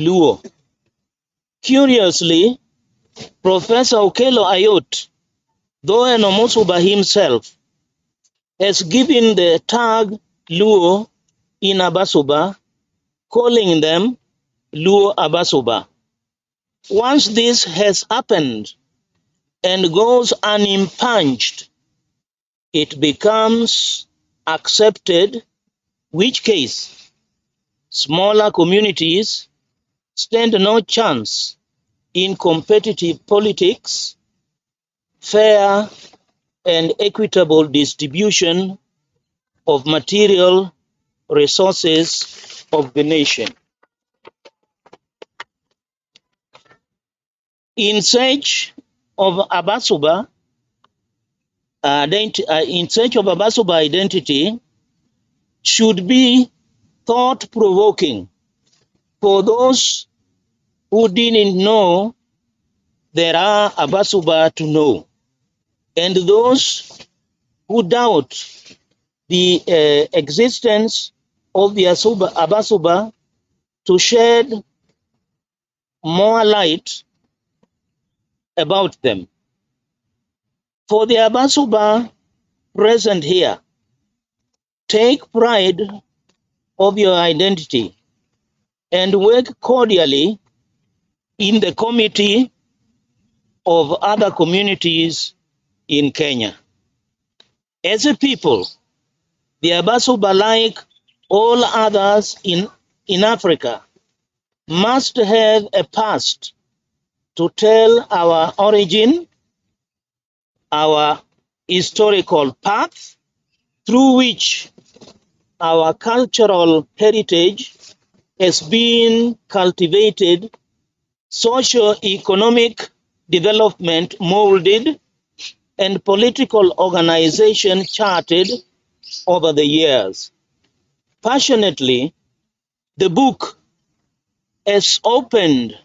Luo. Curiously, Professor Okello Ayot, though an Omosuba himself, has given the tag Luo in Abasuba, calling them Luo Abasuba. Once this has happened and goes unimpunged, it becomes accepted, which case smaller communities stand no chance in competitive politics, fair and equitable distribution of material resources of the nation. In search of Abasuba identity should be thought-provoking for those who didn't know there are Abasuba to know, and those who doubt the existence of the Abasuba to shed more light about them. For the Abasuba present here, take pride of your identity and work cordially in the committee of other communities in Kenya. As a people, the Abasuba, like all others in Africa, must have a past to tell our origin, our historical path through which our cultural heritage has been cultivated, socio-economic development molded, and political organization charted over the years. Passionately, the book has opened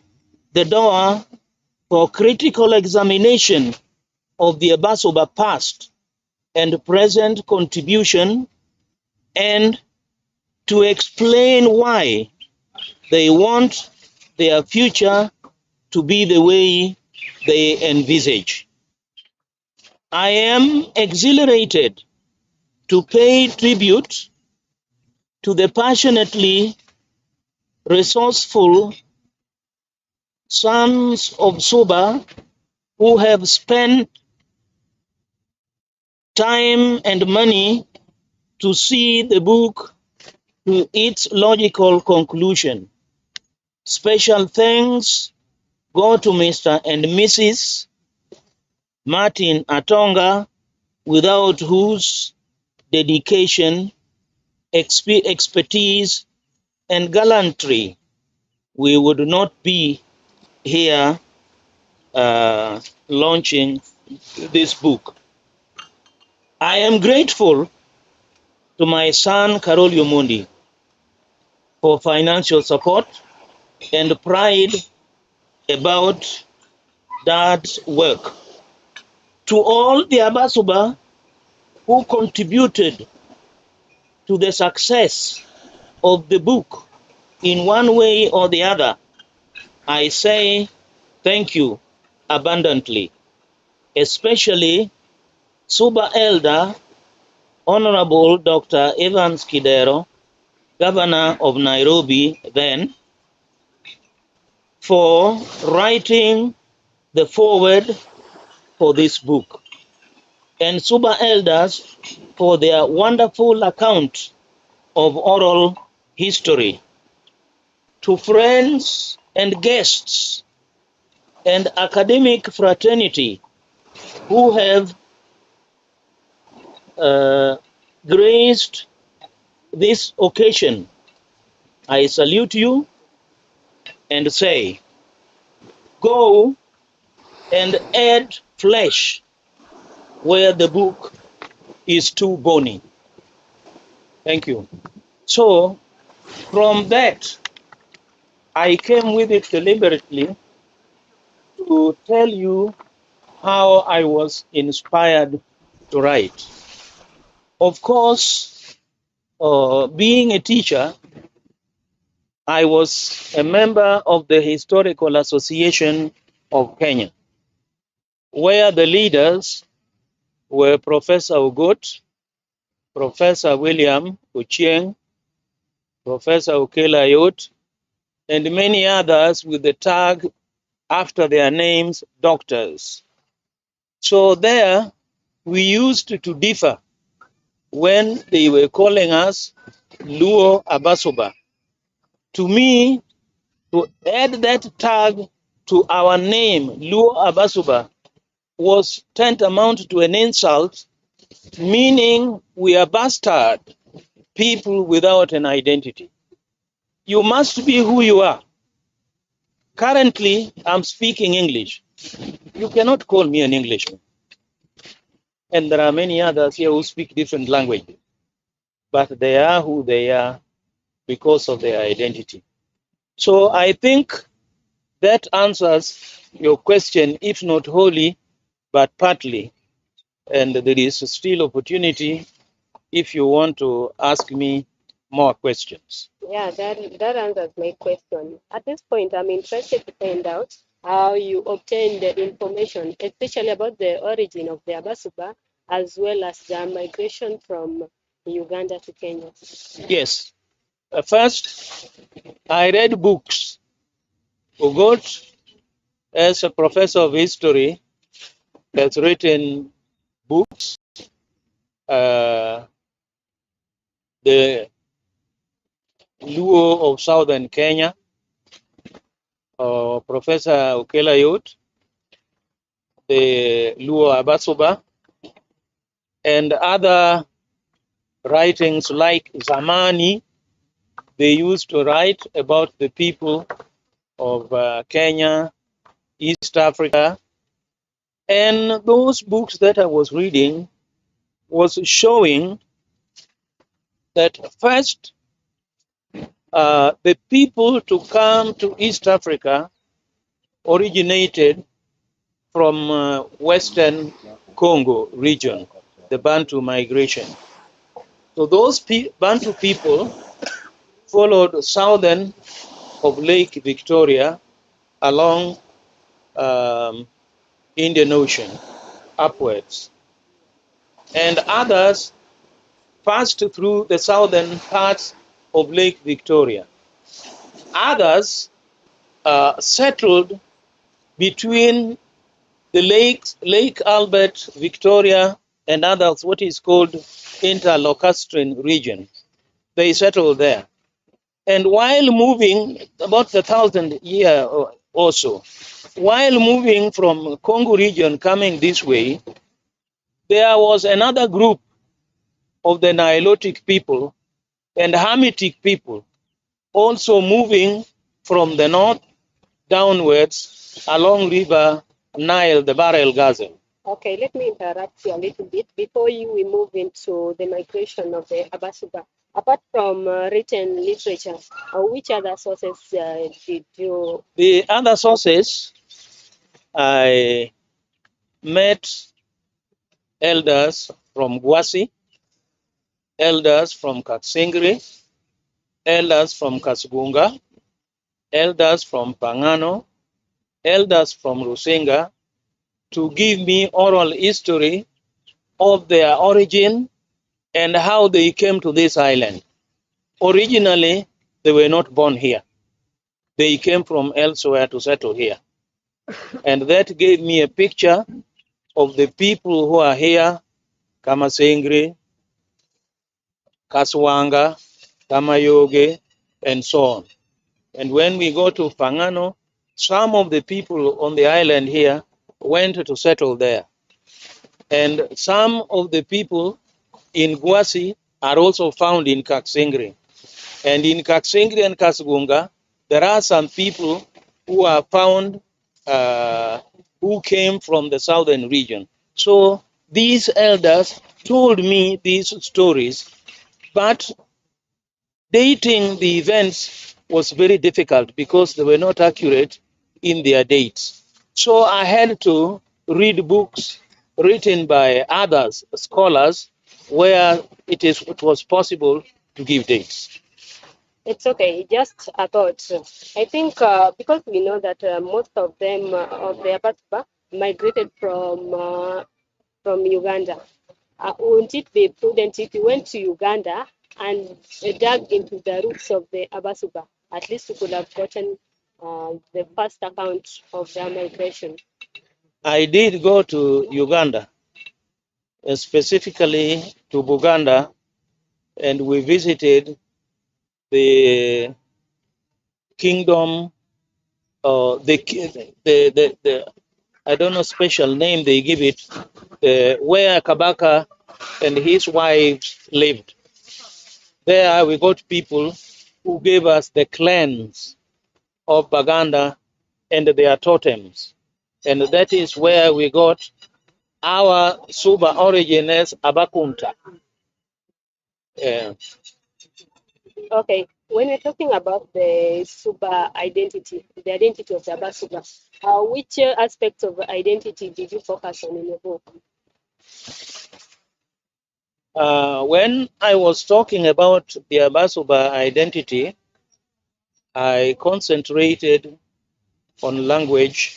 the door for critical examination of the Abasuba past and present contribution, and to explain why they want their future to be the way they envisage. I am exhilarated to pay tribute to the passionately resourceful sons of Suba who have spent time and money to see the book to its logical conclusion. Special thanks go to Mr. and Mrs. Martin Atonga, without whose dedication, expertise, and gallantry we would not be here launching this book. I am grateful to my son Carol Yomondi for financial support and pride about Dad's work. To all the Abasuba who contributed to the success of the book in one way or the other, I say thank you abundantly, especially Suba Elder Honorable Dr. Evans Kidero, Governor of Nairobi then, for writing the foreword for this book, and Suba elders for their wonderful account of oral history. To friends and guests and academic fraternity who have graced this occasion, I salute you and say, go and add flesh where the book is too bony. Thank you. So from that, I came with it deliberately to tell you how I was inspired to write. Of course, being a teacher, I was a member of the Historical Association of Kenya, where the leaders were Professor Ugot, Professor William Ochieng, Professor Okela Ayot, and many others with the tag after their names, doctors. So there, we used to differ when they were calling us Luo Abasuba. To me, to add that tag to our name, Luo Abasuba, was tantamount to an insult, meaning we are bastard people without an identity. You must be who you are. Currently, I'm speaking English. You cannot call me an Englishman. And there are many others here who speak different languages, but they are who they are because of their identity. So I think that answers your question, if not wholly, but partly. And there is still opportunity if you want to ask me more questions. Yeah, that answers my question. At this point, I'm interested to find out how you obtained the information, especially about the origin of the Abasuba, as well as the migration from Uganda to Kenya. Yes. First, I read books. Ugot, as a professor of history, has written books. The Luo of Southern Kenya, Professor Okela Ayot, the Luo Abasuba, and other writings like Zamani. They used to write about the people of Kenya, East Africa. And those books that I was reading was showing that first, the people to come to East Africa originated from Western Congo region, the Bantu migration. So those Bantu people followed southern of Lake Victoria along Indian Ocean upwards. And others passed through the southern parts of Lake Victoria. Others settled between the lakes, Lake Albert, Victoria, and others, what is called interlacustrine region. They settled there. And while moving, about 1,000 years or so, while moving from Congo region coming this way, there was another group of the Nilotic people and Hamitic people also moving from the north downwards along river Nile, the Barrel Gazelle. Okay, let me interrupt you a little bit before we move into the migration of the Abasuba. Apart from written literature, which other sources did you? The other sources, I met elders from Gwasi, elders from Kaksingri, elders from Kasgunga, elders from Pangano, elders from Rusinga, to give me oral history of their origin and how they came to this island. Originally, they were not born here. They came from elsewhere to settle here. And that gave me a picture of the people who are here, Kamasengri, Kaswanga, Kamayoge, and so on. And when we go to Pangano, some of the people on the island here went to settle there. And some of the people in Gwasi are also found in Kaksingri. And in Kaksingri and Kasgunga, there are some people who are found who came from the southern region. So these elders told me these stories, but dating the events was very difficult because they were not accurate in their dates. So I had to read books written by others, scholars, where it was possible to give dates. It's okay, just a thought. I think because we know that most of them, of the Abbas migrated from Uganda. Wouldn't it be prudent if you went to Uganda and dug into the roots of the Abasuba? At least you could have gotten the first account of their migration. I did go to Uganda, specifically to Buganda, and we visited the kingdom, the I don't know special name they give it, where Kabaka and his wives lived. There we got people who gave us the clans of Baganda and their totems. And that is where we got our Suba origin as Abakunta. Uh, Okay, when we're talking about the Suba identity, the identity of the Abasuba, which aspects of identity did you focus on in your book? when I was talking about the Abasuba identity, I concentrated on language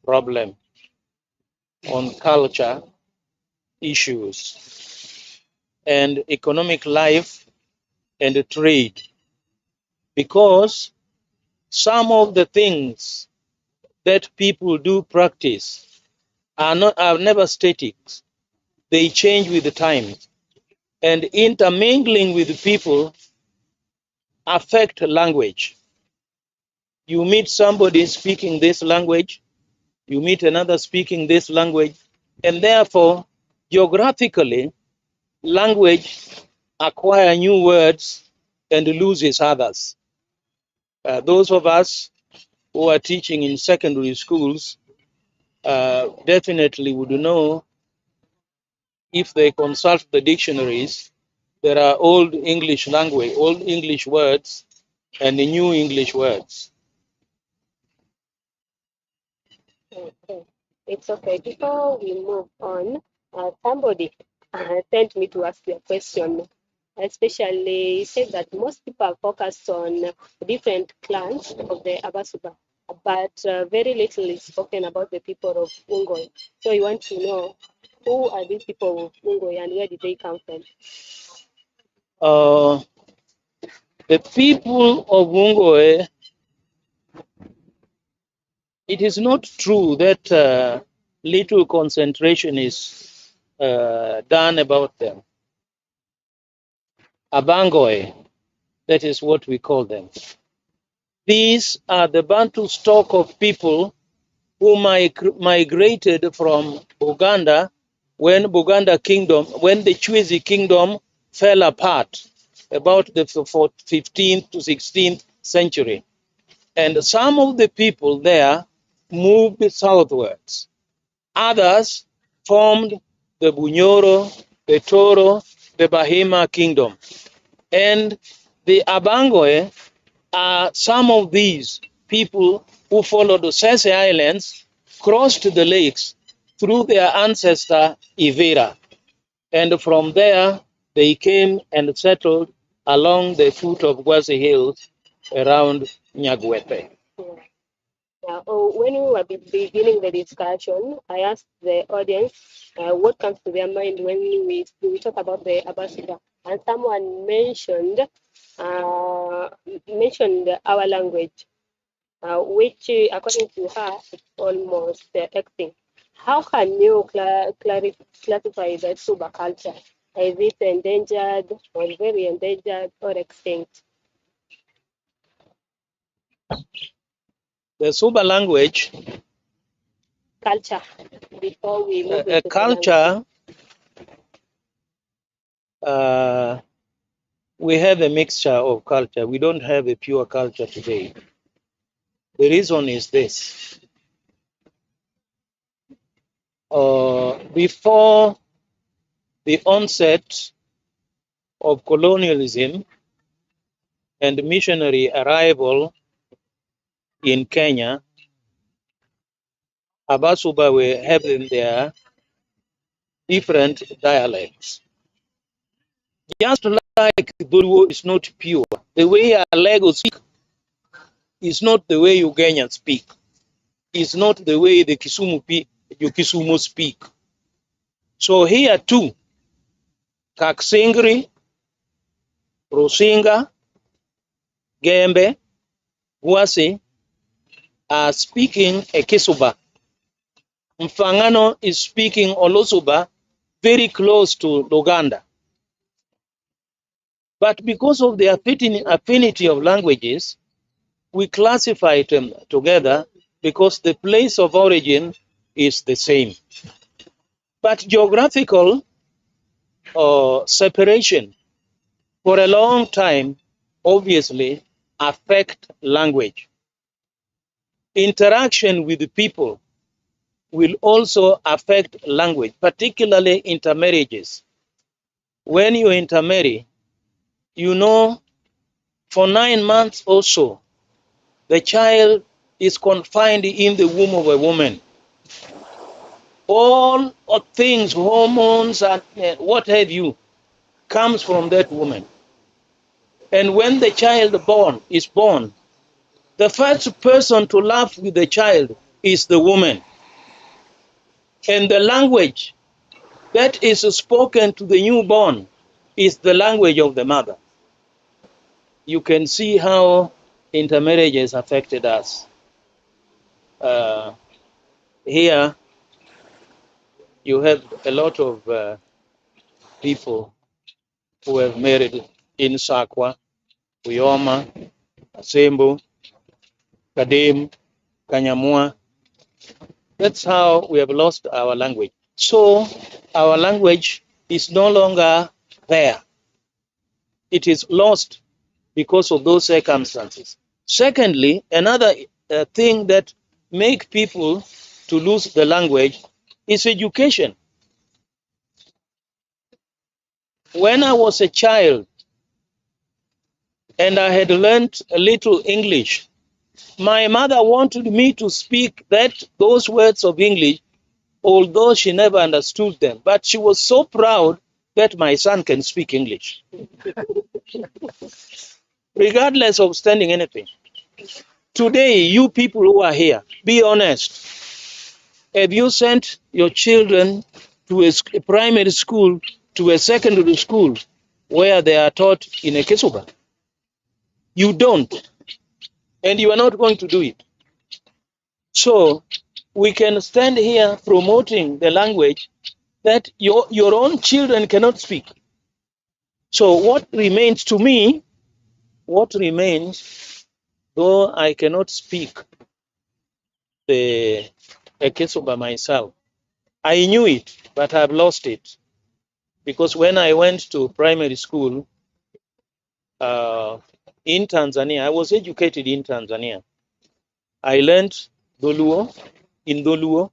problem, on culture issues, and economic life and trade, because some of the things that people do practice are never static. They change with the time, and intermingling with people affect language. You meet somebody speaking this language, you meet another speaking this language, and therefore, geographically, language acquire new words and loses others. Those of us who are teaching in secondary schools definitely would know, if they consult the dictionaries, there are old English language, old English words, and new English words. Okay. It's okay. Before we move on, somebody sent me to ask you a question. Especially said that most people are focused on different clans of the Abasuba, but very little is spoken about the people of Ungoy. So you want to know who are these people of Ungoy and where did they come from? Uh, the people of Ungoe, it is not true that little concentration is done about them. Abangoe, that is what we call them. These are the Bantu stock of people who migrated from Uganda when Buganda kingdom, when the Chwizi kingdom fell apart about the 15th to 16th century. And some of the people there moved southwards. Others formed the Bunyoro, the Toro, the Bahima kingdom. And the Abangoe are some of these people who followed the Sese Islands, crossed the lakes through their ancestor Ivera. And from there, they came and settled along the foot of Gwasi Hills around Nyagwete. Yeah. Yeah. Oh, when we were beginning the discussion, I asked the audience what comes to their mind when we talk about the Abasida, and someone mentioned our language, which, according to her, is almost extinct. How can you classify the Suba culture? Is it endangered, or very endangered, or extinct? The Suba language, Culture, before we move a into the language. culture, we have a mixture of culture. We don't have a pure culture today. The reason is this. Before the onset of colonialism and missionary arrival in Kenya, Abasuba were having their different dialects. Just like Dholuo is not pure. The way Alego speak is not the way Uganda speak. It's not the way the Kisumu speak. So here too, Kaksingri, Rusinga, Gembe, Wasi are speaking a Kisuba. Mfangano is speaking Olosuba, very close to Luganda. But because of the affinity of languages, we classify them together because the place of origin is the same. But geographical separation for a long time obviously affect language. Interaction with the people will also affect language, particularly intermarriages. When you intermarry, you know for 9 months or so, the child is confined in the womb of a woman. All of things, hormones and what have you, comes from that woman. And when the child is born, the first person to laugh with the child is the woman. And the language that is spoken to the newborn is the language of the mother. You can see how intermarriages affected us. Here, you have a lot of people who have married in Sakwa, Uyoma, Asembo, Kadem, Kanyamua. That's how we have lost our language. So our language is no longer there. It is lost because of those circumstances. Secondly, another thing that make people to lose the language is education. When I was a child and I had learned a little English, my mother wanted me to speak those words of English, although she never understood them. But she was so proud that my son can speak English, regardless of standing anything. Today, you people who are here, be honest. Have you sent your children to a primary school, to a secondary school, where they are taught in a Kisuba? You don't, and you are not going to do it. So we can stand here promoting the language that your own children cannot speak. So what remains to me, though I cannot speak the Kisuba myself, I knew it, but I've lost it. Because when I went to primary school in Tanzania, I was educated in Tanzania. I learned Dholuo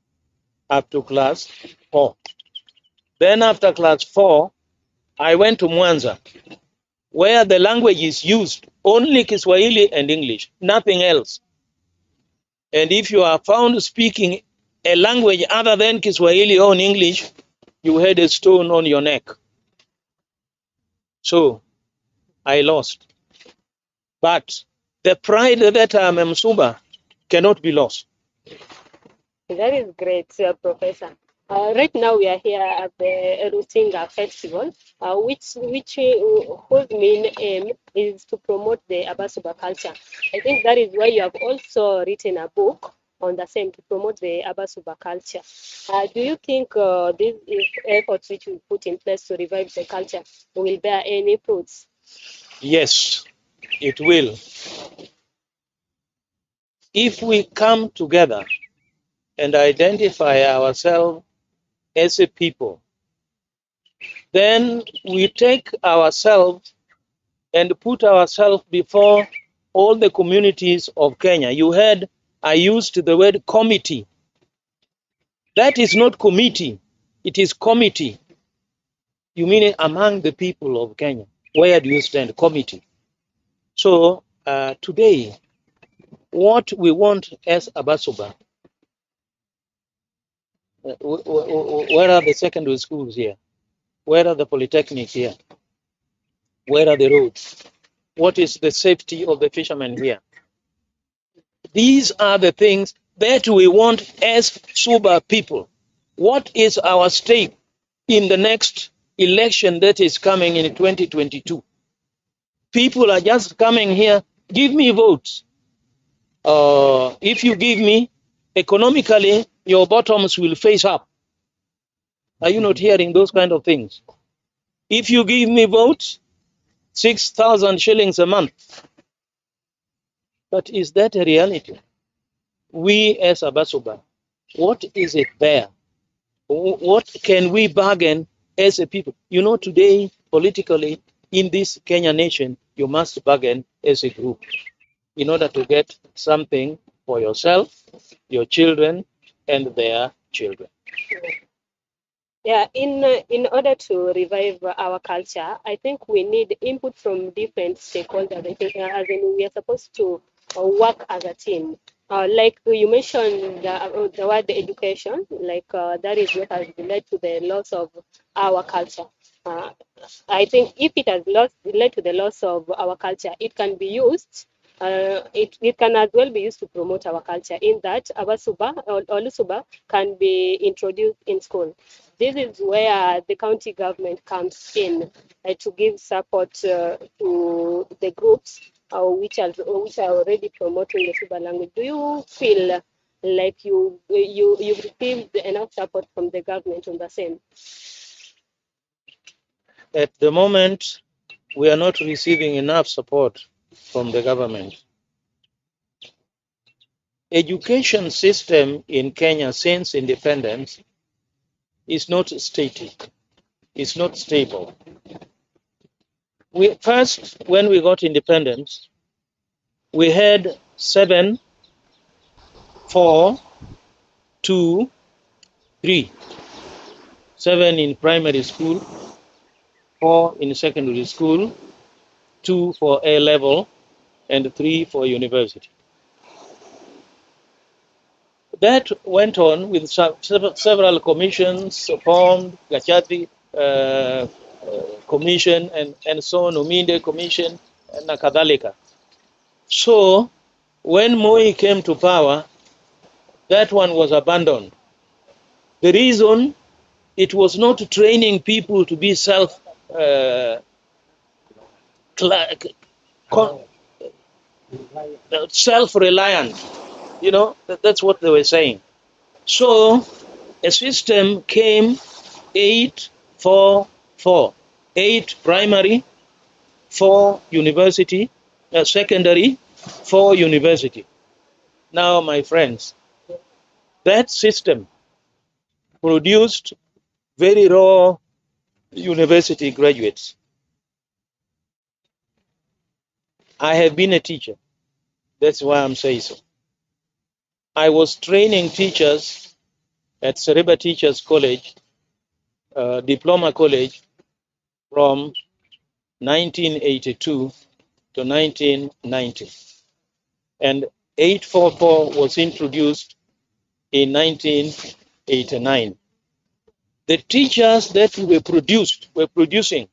up to class 4. Then after class 4, I went to Mwanza, where the language is used only Kiswahili and English, nothing else. And if you are found speaking a language other than Kiswahili or English, you had a stone on your neck. So I lost. But the pride that I'm a Msuba cannot be lost. That is great, Professor. Right now we are here at the Rusinga Festival, whose main aim is to promote the Abasuba culture. I think that is why you have also written a book on the same to promote the Abasuba culture. Do you think these efforts which we put in place to revive the culture will bear any fruits? Yes, it will. If we come together and identify ourselves as a people, then we take ourselves and put ourselves before all the communities of Kenya. You heard I used the word committee. That is not committee, it is committee. You mean among the people of Kenya. Where do you stand? Committee. So today, what we want as Abasuba, where are the secondary schools here? Where are the polytechnics here? Where are the roads? What is the safety of the fishermen here? These are the things that we want as Suba people. What is our stake in the next election that is coming in 2022? People are just coming here, give me votes. If you give me, economically, your bottoms will face up. Are you not hearing those kind of things? If you give me votes, 6,000 shillings a month. But is that a reality? We as Abasuba, what is it there? What can we bargain as a people? You know, today, politically, in this Kenya nation, you must bargain as a group in order to get something for yourself, your children, and their children. Yeah, in order to revive our culture, I think we need input from different stakeholders. I think, as in we are supposed to work as a team. Like you mentioned the word education, like that is what has led to the loss of our culture. Uh, I think if it has led to the loss of our culture, it can be used. It can as well be used to promote our culture. In that, Abasuba or Lusuba can be introduced in school. This is where the county government comes in to give support to the groups which are already promoting the Suba language. Do you feel like you've received enough support from the government on the same? At the moment, we are not receiving enough support from the government. Education system in Kenya since independence is not static, it's not stable. First, when we got independence, we had 7, 4, 2, 3. 7 in primary school, 4 in secondary school, 2 for A level, and 3 for university. That went on with several commissions formed, Gachati Commission, and so on, Uminde Commission, and Nakadhalika. So when Moi came to power, that one was abandoned. The reason, it was not training people to be self-reliant. You know, that's what they were saying. So a system came 8, 4, 4. 8 primary, 4 university, secondary, 4 university. Now, my friends, that system produced very raw university graduates. I have been a teacher. That's why I'm saying so. I was training teachers at Sereba Teachers College, Diploma College, from 1982 to 1990. And 844 was introduced in 1989. The teachers that were producing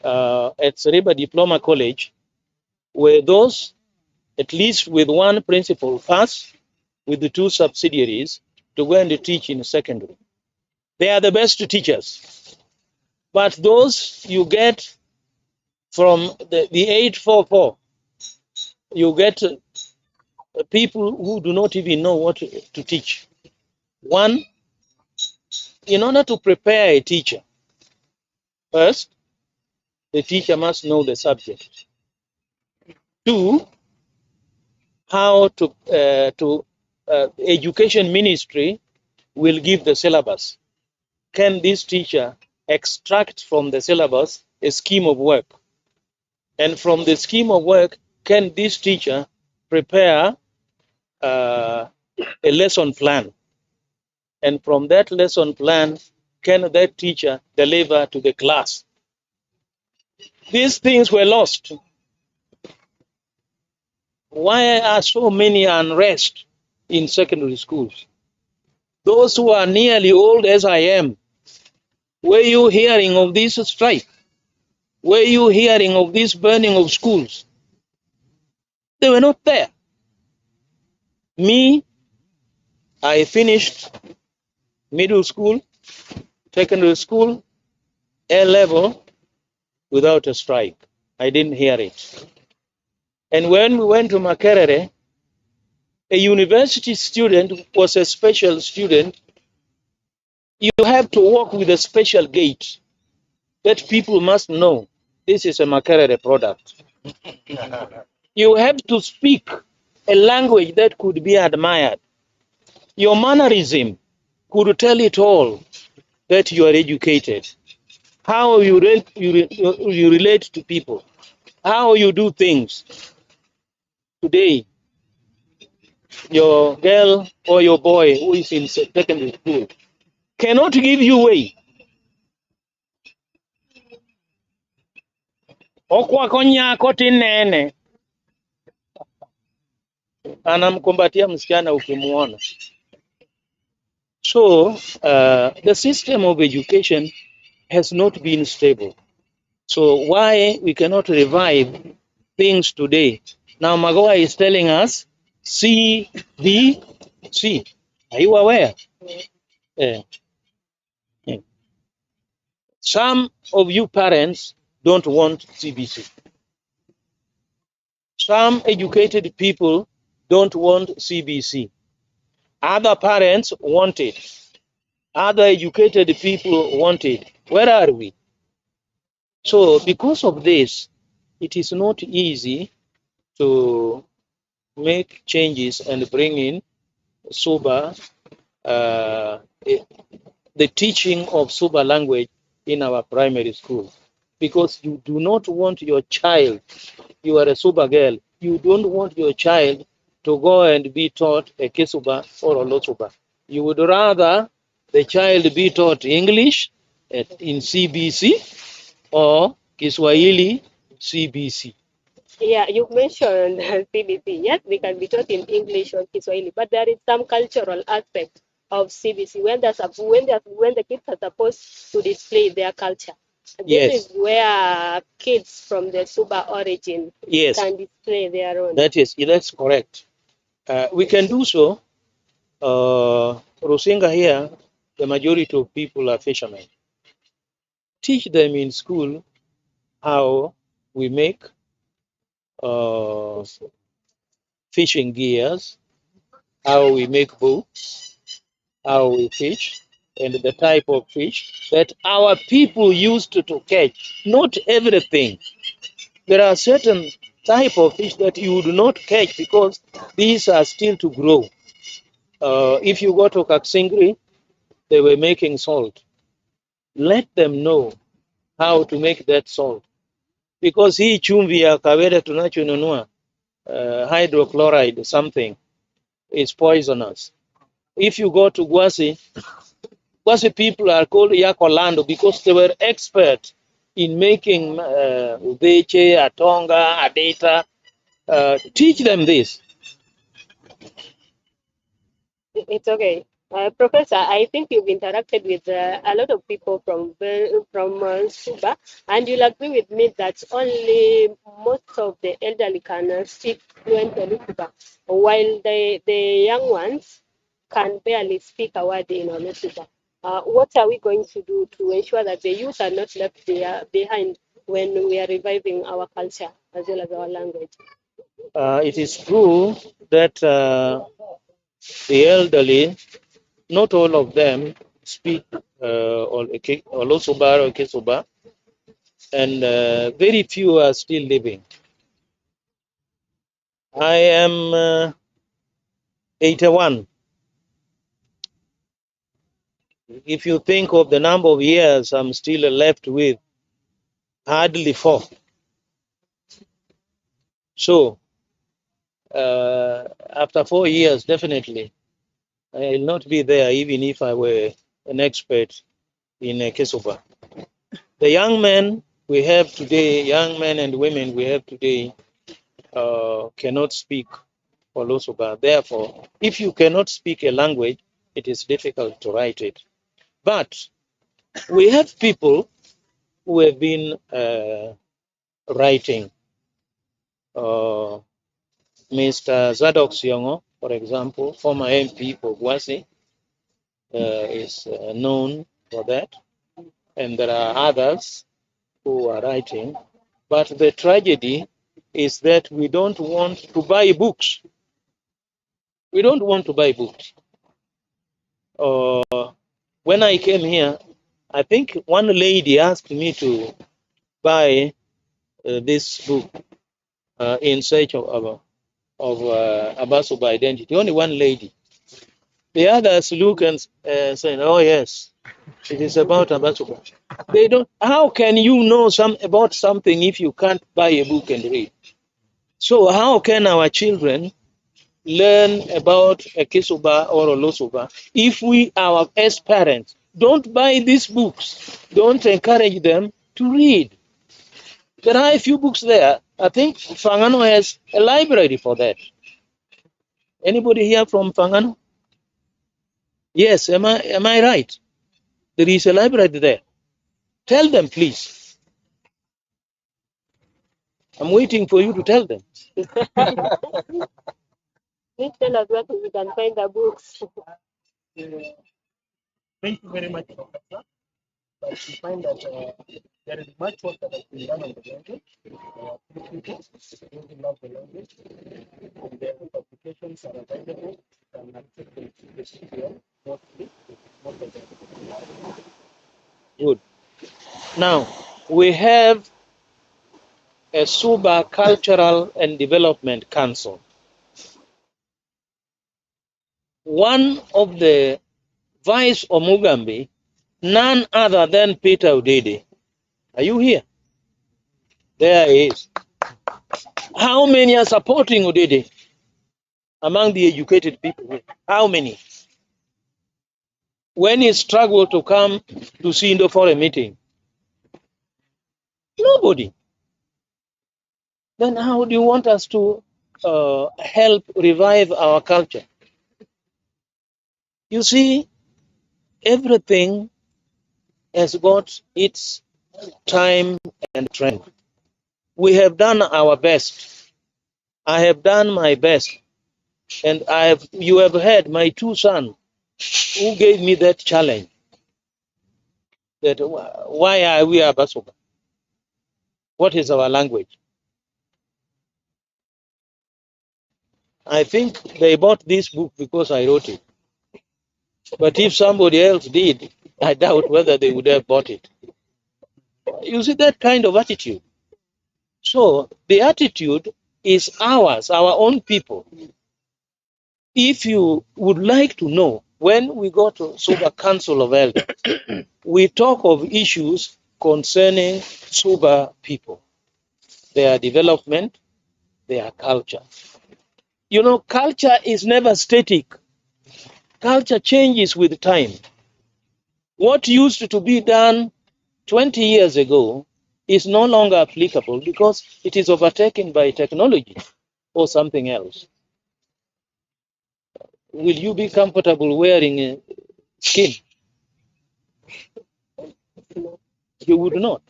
at Sereba Diploma College were those, at least with one principal first, with the 2 subsidiaries, to go and teach in secondary. They are the best teachers. But those you get from the 844, you get people who do not even know what to teach. One, in order to prepare a teacher, first, the teacher must know the subject. 2, how to education ministry will give the syllabus. Can this teacher extract from the syllabus a scheme of work? And from the scheme of work, can this teacher prepare a lesson plan? And from that lesson plan, can that teacher deliver to the class? These things were lost. Why are so many unrest in secondary schools? Those who are nearly old as I am, were you hearing of this strike? Were you hearing of this burning of schools? They were not there. Me, I finished middle school, secondary school, A level without a strike. I didn't hear it. And when we went to Makerere, a university student was a special student. You have to walk with a special gait that people must know this is a Makerere product. You have to speak a language that could be admired. Your mannerism could tell it all that you are educated. How you relate to people, how you do things. Today, your girl or your boy who is in secondary school cannot give you way. Okwako nyako tinene, anamkumbatia msichana ukimuona. So the system of education has not been stable. So why we cannot revive things today? Now Magoa is telling us CBC. Are you aware? Uh, some of you parents don't want CBC. Some educated people don't want CBC. Other parents want it. Other educated people want it. Where are we? So because of this, it is not easy to make changes and bring in Suba, uh, the teaching of Suba language in our primary school. Because you do not want your child, you are a Suba girl, you don't want your child to go and be taught a Kisuba or a Losuba. You would rather the child be taught English in CBC or Kiswahili CBC. Yeah, you mentioned CBC. Yes, they can be taught in English or Kiswahili, but there is some cultural aspect of CBC when the kids are supposed to display their culture. This is where kids from the Suba origin can display their own. That's correct. We can do so. Rusinga here, the majority of people are fishermen. Teach them in school how we make fishing gears, how we make boats, how we fish, and the type of fish that our people used to catch. Not everything. There are certain type of fish that you would not catch because these are still to grow. If you go to Kaksingri, they were making salt. Let them know how to make that salt. Because hii chumvi ya kawaida tunachonunua, hydrochloride something, is poisonous. If you go to Gwasi people are called Yakolando because they were expert in making udeche, atonga, adeta. Teach them this. It's okay. Professor, I think you've interacted with a lot of people from Suba, and you'll agree with me that only most of the elderly can speak fluently Suba, while the young ones can barely speak a word in Olusuba. What are we going to do to ensure that the youth are not left behind when we are reviving our culture as well as our language? It is true that the elderly, not all of them speak Olosuba or Kisuba, and very few are still living. I am 81. If you think of the number of years I'm still left with, hardly 4. So after 4 years, definitely, I will not be there even if I were an expert in Kisuba. The young men we have today, young men and women we have today, cannot speak Olosuba. Therefore, if you cannot speak a language, it is difficult to write it. But we have people who have been writing. Mr. Zadok Siongo, for example, former MP for Gwasi, is known for that. And there are others who are writing. But the tragedy is that we don't want to buy books. We don't want to buy books. When I came here, I think one lady asked me to buy this book, In Search of Abbas Identity. Only one lady. The others look and say, "Oh yes, it is about Abbas." They don't. How can you know about something if you can't buy a book and read? So how can our children learn about a Kisuba or a Losuba if we, our as parents, don't buy these books, don't encourage them to read? There are a few books there. I think Fangano has a library for that. Anybody here from Fangano? Yes, am I right? There is a library there. Tell them, please. I'm waiting for you to tell them. Please tell us where we can find the books. Thank you very much, Professor. But we find that there is much work that has been done on the language. People who love the language, and their publications are available. And access the CPL, mostly, most of them. Good. Now, we have a Suba Cultural and Development Council. One of the vice of Mugambi, none other than Peter Udede. Are you here? There he is. How many are supporting Udede among the educated people? How many? When he struggled to come to Sindo for a meeting, nobody. Then how do you want us to help revive our culture? You see, everything has got its time and trend. We have done our best. I have done my best. And you have heard my two sons who gave me that challenge. That why are we Abasoba? What is our language? I think they bought this book because I wrote it. But if somebody else did, I doubt whether they would have bought it. You see that kind of attitude. So the attitude is ours, our own people. If you would like to know, when we go to Suba Council of Elders, we talk of issues concerning Suba people, their development, their culture. You know, culture is never static. Culture changes with time. What used to be done 20 years ago is no longer applicable because it is overtaken by technology or something else. Will you be comfortable wearing a skin? You would not.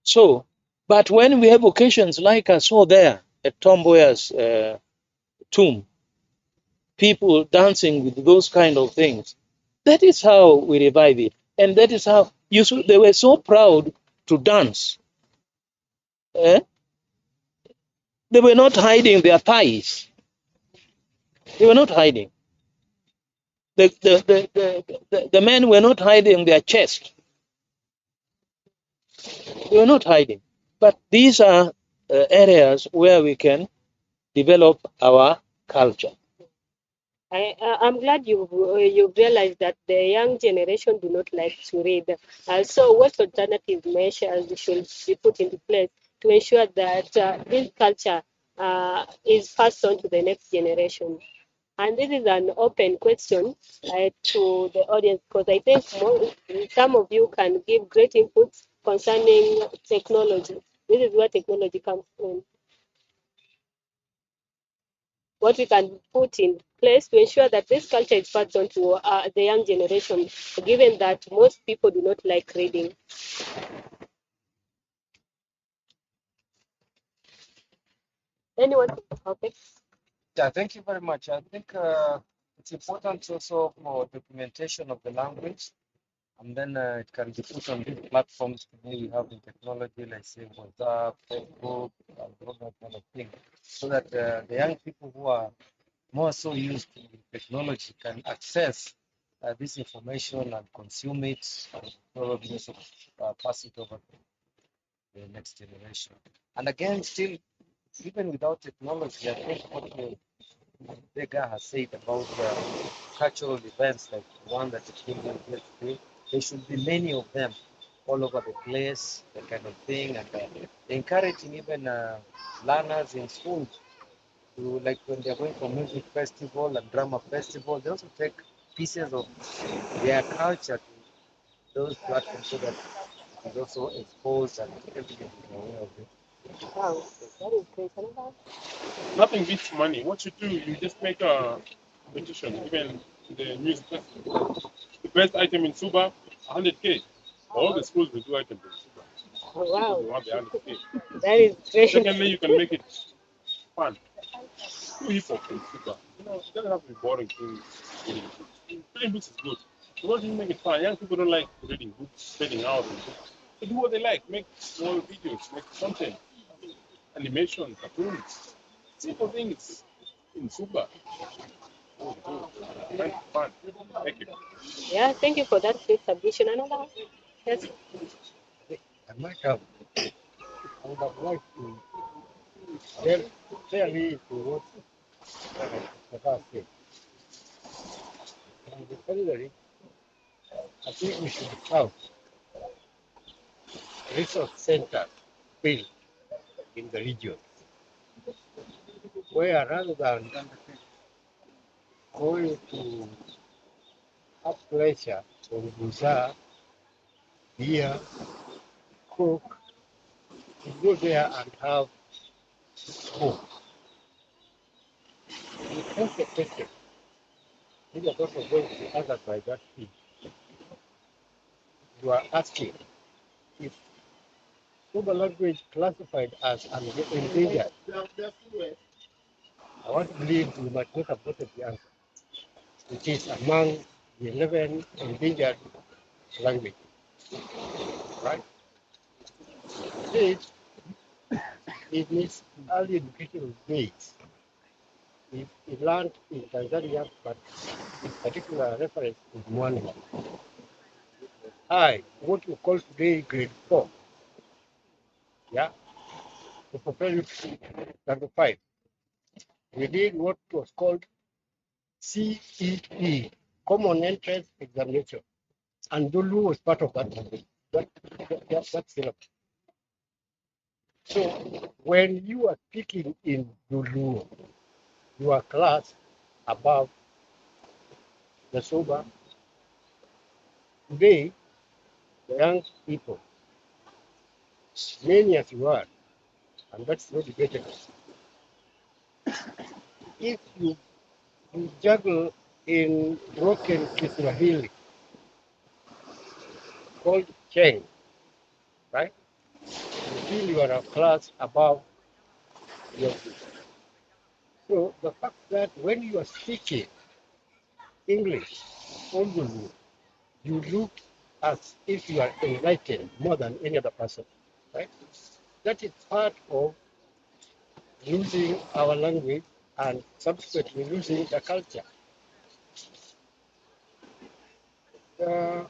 So, but when we have occasions like I saw there at Tom Mboya's tomb, people dancing with those kind of things, that is how we revive it. And that is how they were so proud to dance. Eh? They were not hiding their thighs. They were not hiding. The men were not hiding their chest. They were not hiding. But these are areas where we can develop our culture. I'm glad you've realized that the young generation do not like to read. So what alternative measures should be put into place to ensure that this culture is passed on to the next generation? And this is an open question to the audience because I think some of you can give great inputs concerning technology. This is where technology comes in. what we can put in place to ensure that this culture is passed on to the young generation, given that most people do not like reading. Anyone? Okay. Yeah, thank you very much. I think it's important also for documentation of the language, and then it can be put on these platforms. Today we have the technology, like say WhatsApp, Facebook, and all that kind of thing, so that the young people who are more so used to technology can access this information and consume it, and probably also pass it over to the next generation. And again, still, even without technology, I think what the guy has said about cultural events like the one that is being held here today, there should be many of them all over the place, that kind of thing, and encouraging even learners in school to, like when they're going for music festival and drama festival, they also take pieces of their culture to those platforms so that it is also exposed and everybody is aware of it. Wow, that is great. Another? Nothing beats money. What you do, you just make a competition, even the music festival. The best item in Suba, 100K. All the schools will do items in Suba. Oh, Because wow, they want the 100K. that is great. Secondly, you can make it fun. Do hip hop in Suba. It doesn't have to be boring things. Reading books. Reading books is good. But what do you make it fun? Young people don't like reading books, spending hours on books. So do what they like. Make small videos, make content, animation, cartoons, simple things in Suba. Fun, fun. Thank you. Yeah, thank you for that great submission. Another? Yes. I might have, I would have liked to tell clearly to what Abbas said. And the secondary, I think we should have resource centers built in the region, where rather than going to have pleasure or bazaar, beer, cook, to go there and have book. You ask a question, these are also going to be answered by that thing. You are asking, is Suba language classified as an endangered? I want to believe you might not have gotten the answer. It is among the 11 endangered languages, right? It in its early educational days, it learned in Tanzania, but in particular reference to Mwanza. What you call today grade 4, yeah, to prepare you to number 5. We did what was called CEE, Common Entrance Examination, and Dulu was part of that. That syllabus. So when you are speaking in Dulu, you are class above the Suba. Today, the young people, many as you are, and that's not debatable. If you juggle in broken Kiswahili called Cheng, right? You feel you are a class above your group. So the fact that when you are speaking English, although you look as if you are enlightened more than any other person, right? That is part of losing our language and subsequently losing the culture. Uh,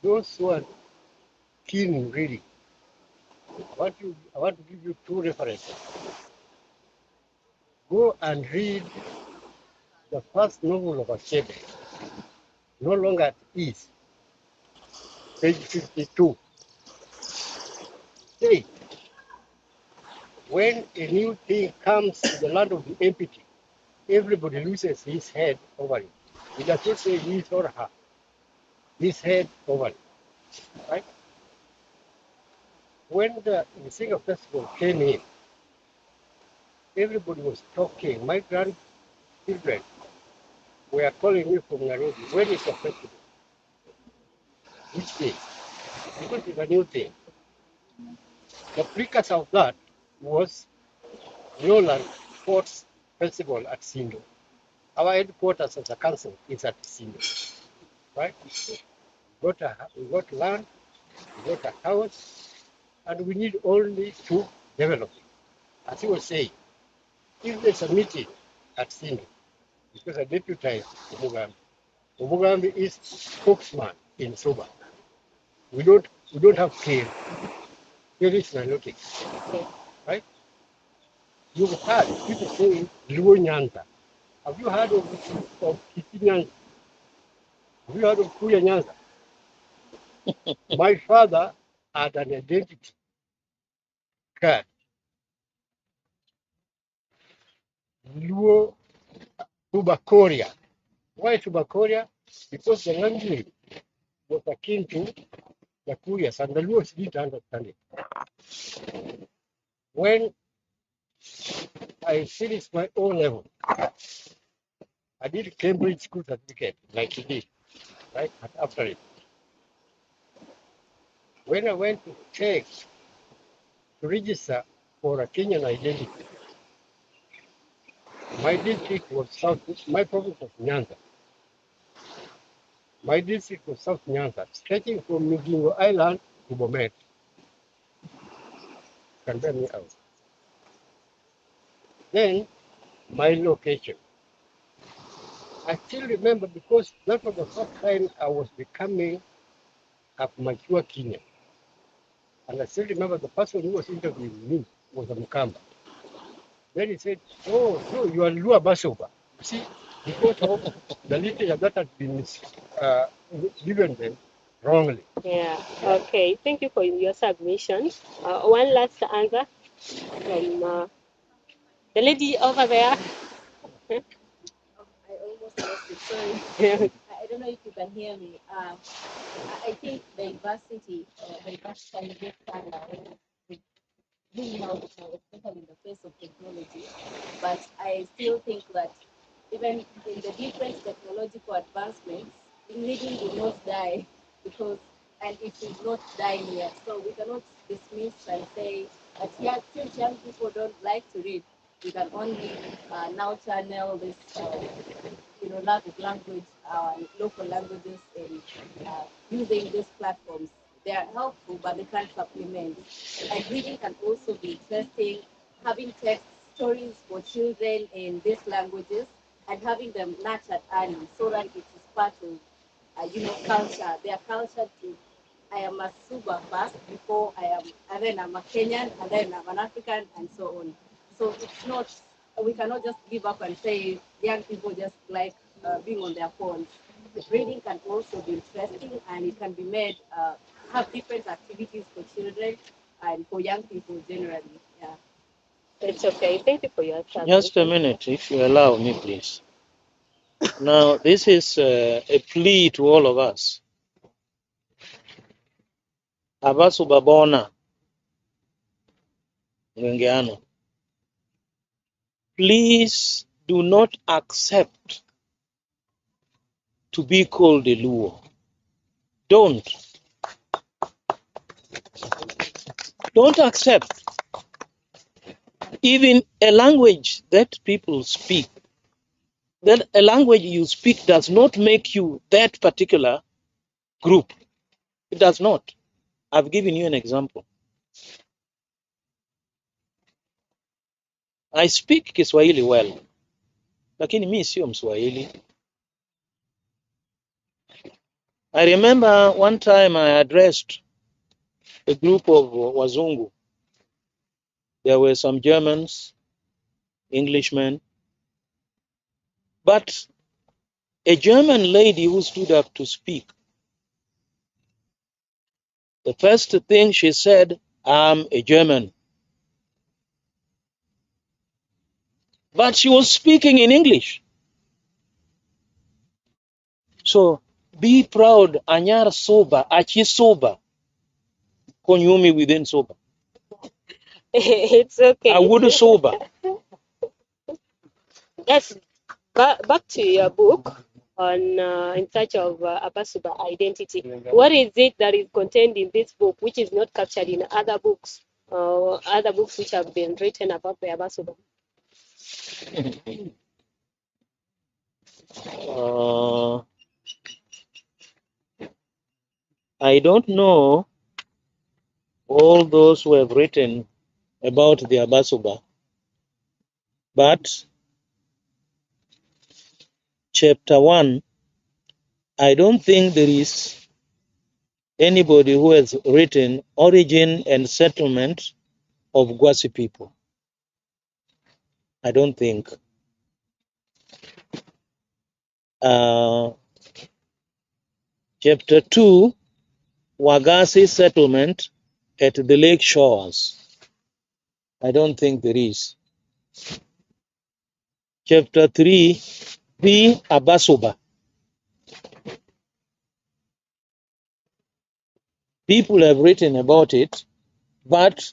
those who are keen in reading, I want to give you two references. Go and read the first novel of Achebe, No Longer at Ease, page 52. Say, when a new thing comes to the land of the empty, everybody loses his head over it. He does not say his or her, his head over it, right? When the Rusinga Festival came in, everybody was talking. My grandchildren were calling me from Nairobi. When is the festival? Which day? Because it's a new thing. The precursor of that was Roland Sports Festival at Sindo. Our headquarters as a council is at Sindo, right? We got land, we got a house, and we need only to develop it. As he was saying, if there's a meeting at Sindo, because I deputized Umugambi. Umugambi is spokesman in Suba. We don't have care. Care is nilotic, right? You've heard people saying Luo Nyanza. Have you heard of Kiti Nyanza? Have you heard of Kuya Nyanza? My father had an identity card. Luo Tubakoria. Why Tubakoria? Because the language was akin to the Kurias, and the Luos didn't understand it. When I finished my O level, I did Cambridge School Certificate, like he did, right? After it. When I went to check to register for a Kenyan identity, my district was South, my province was Nyanza. My district was South Nyanza, stretching from Migingo Island to Bomet. Can bear me out. Then, my location. I still remember because that was the first time I was becoming a mature Kenyan. And I still remember the person who was interviewing me was a Mukamba. Then he said, oh, so you are Lua Basoba. See, because of the literature that had been given them wrongly. Yeah. Okay. Thank you for your submission. One last answer from the lady over there. I almost lost it. Sorry. I don't know if you can hear me. I think diversity can get being out, especially in the face of technology. But I still think that even in the different technological advancements, reading will not die because, and it is not dying yet. So we cannot dismiss and say that since young people don't like to read, we can only now channel this, love of language, local languages, and using these platforms. They are helpful, but they can't supplement. And reading can also be interesting, having text stories for children in these languages and having them nurtured early so that it is part of, culture. Their culture too. I am a Suba first before and then I'm a Kenyan, and then I'm an African, and so on. So it's not, we cannot just give up and say young people just like being on their phones. Reading can also be interesting, and it can be made, have different activities for children and for young people generally. Yeah. It's okay. Thank you for your submission. Just a minute, if you allow me, please. Now, this is a plea to all of us. Abbas Babona, Ngengeano, please do not accept to be called a Luo. Don't accept. Even a language that people speak, that a language you speak does not make you that particular group. It does not. I've given you an example. I speak Kiswahili well, lakini mi sio Mswahili. I remember one time I addressed a group of Wazungu. There were some Germans, Englishmen, but a German lady who stood up to speak, the first thing she said, I'm a German. But she was speaking in English. So be proud, Anyar Soba, Achi Soba, Konyumi within Soba. It's okay. I would Soba. Yes, back to your book on In Search of Abasuba Identity. What is it that is contained in this book which is not captured in other books which have been written about the Abasuba? I don't know all those who have written about the Abasuba, but chapter 1, I don't think there is anybody who has written origin and settlement of Gwasi people. I don't think. Chapter 2, Wagasi settlement at the lake shores. I don't think there is. Chapter 3, the Abasuba. People have written about it, but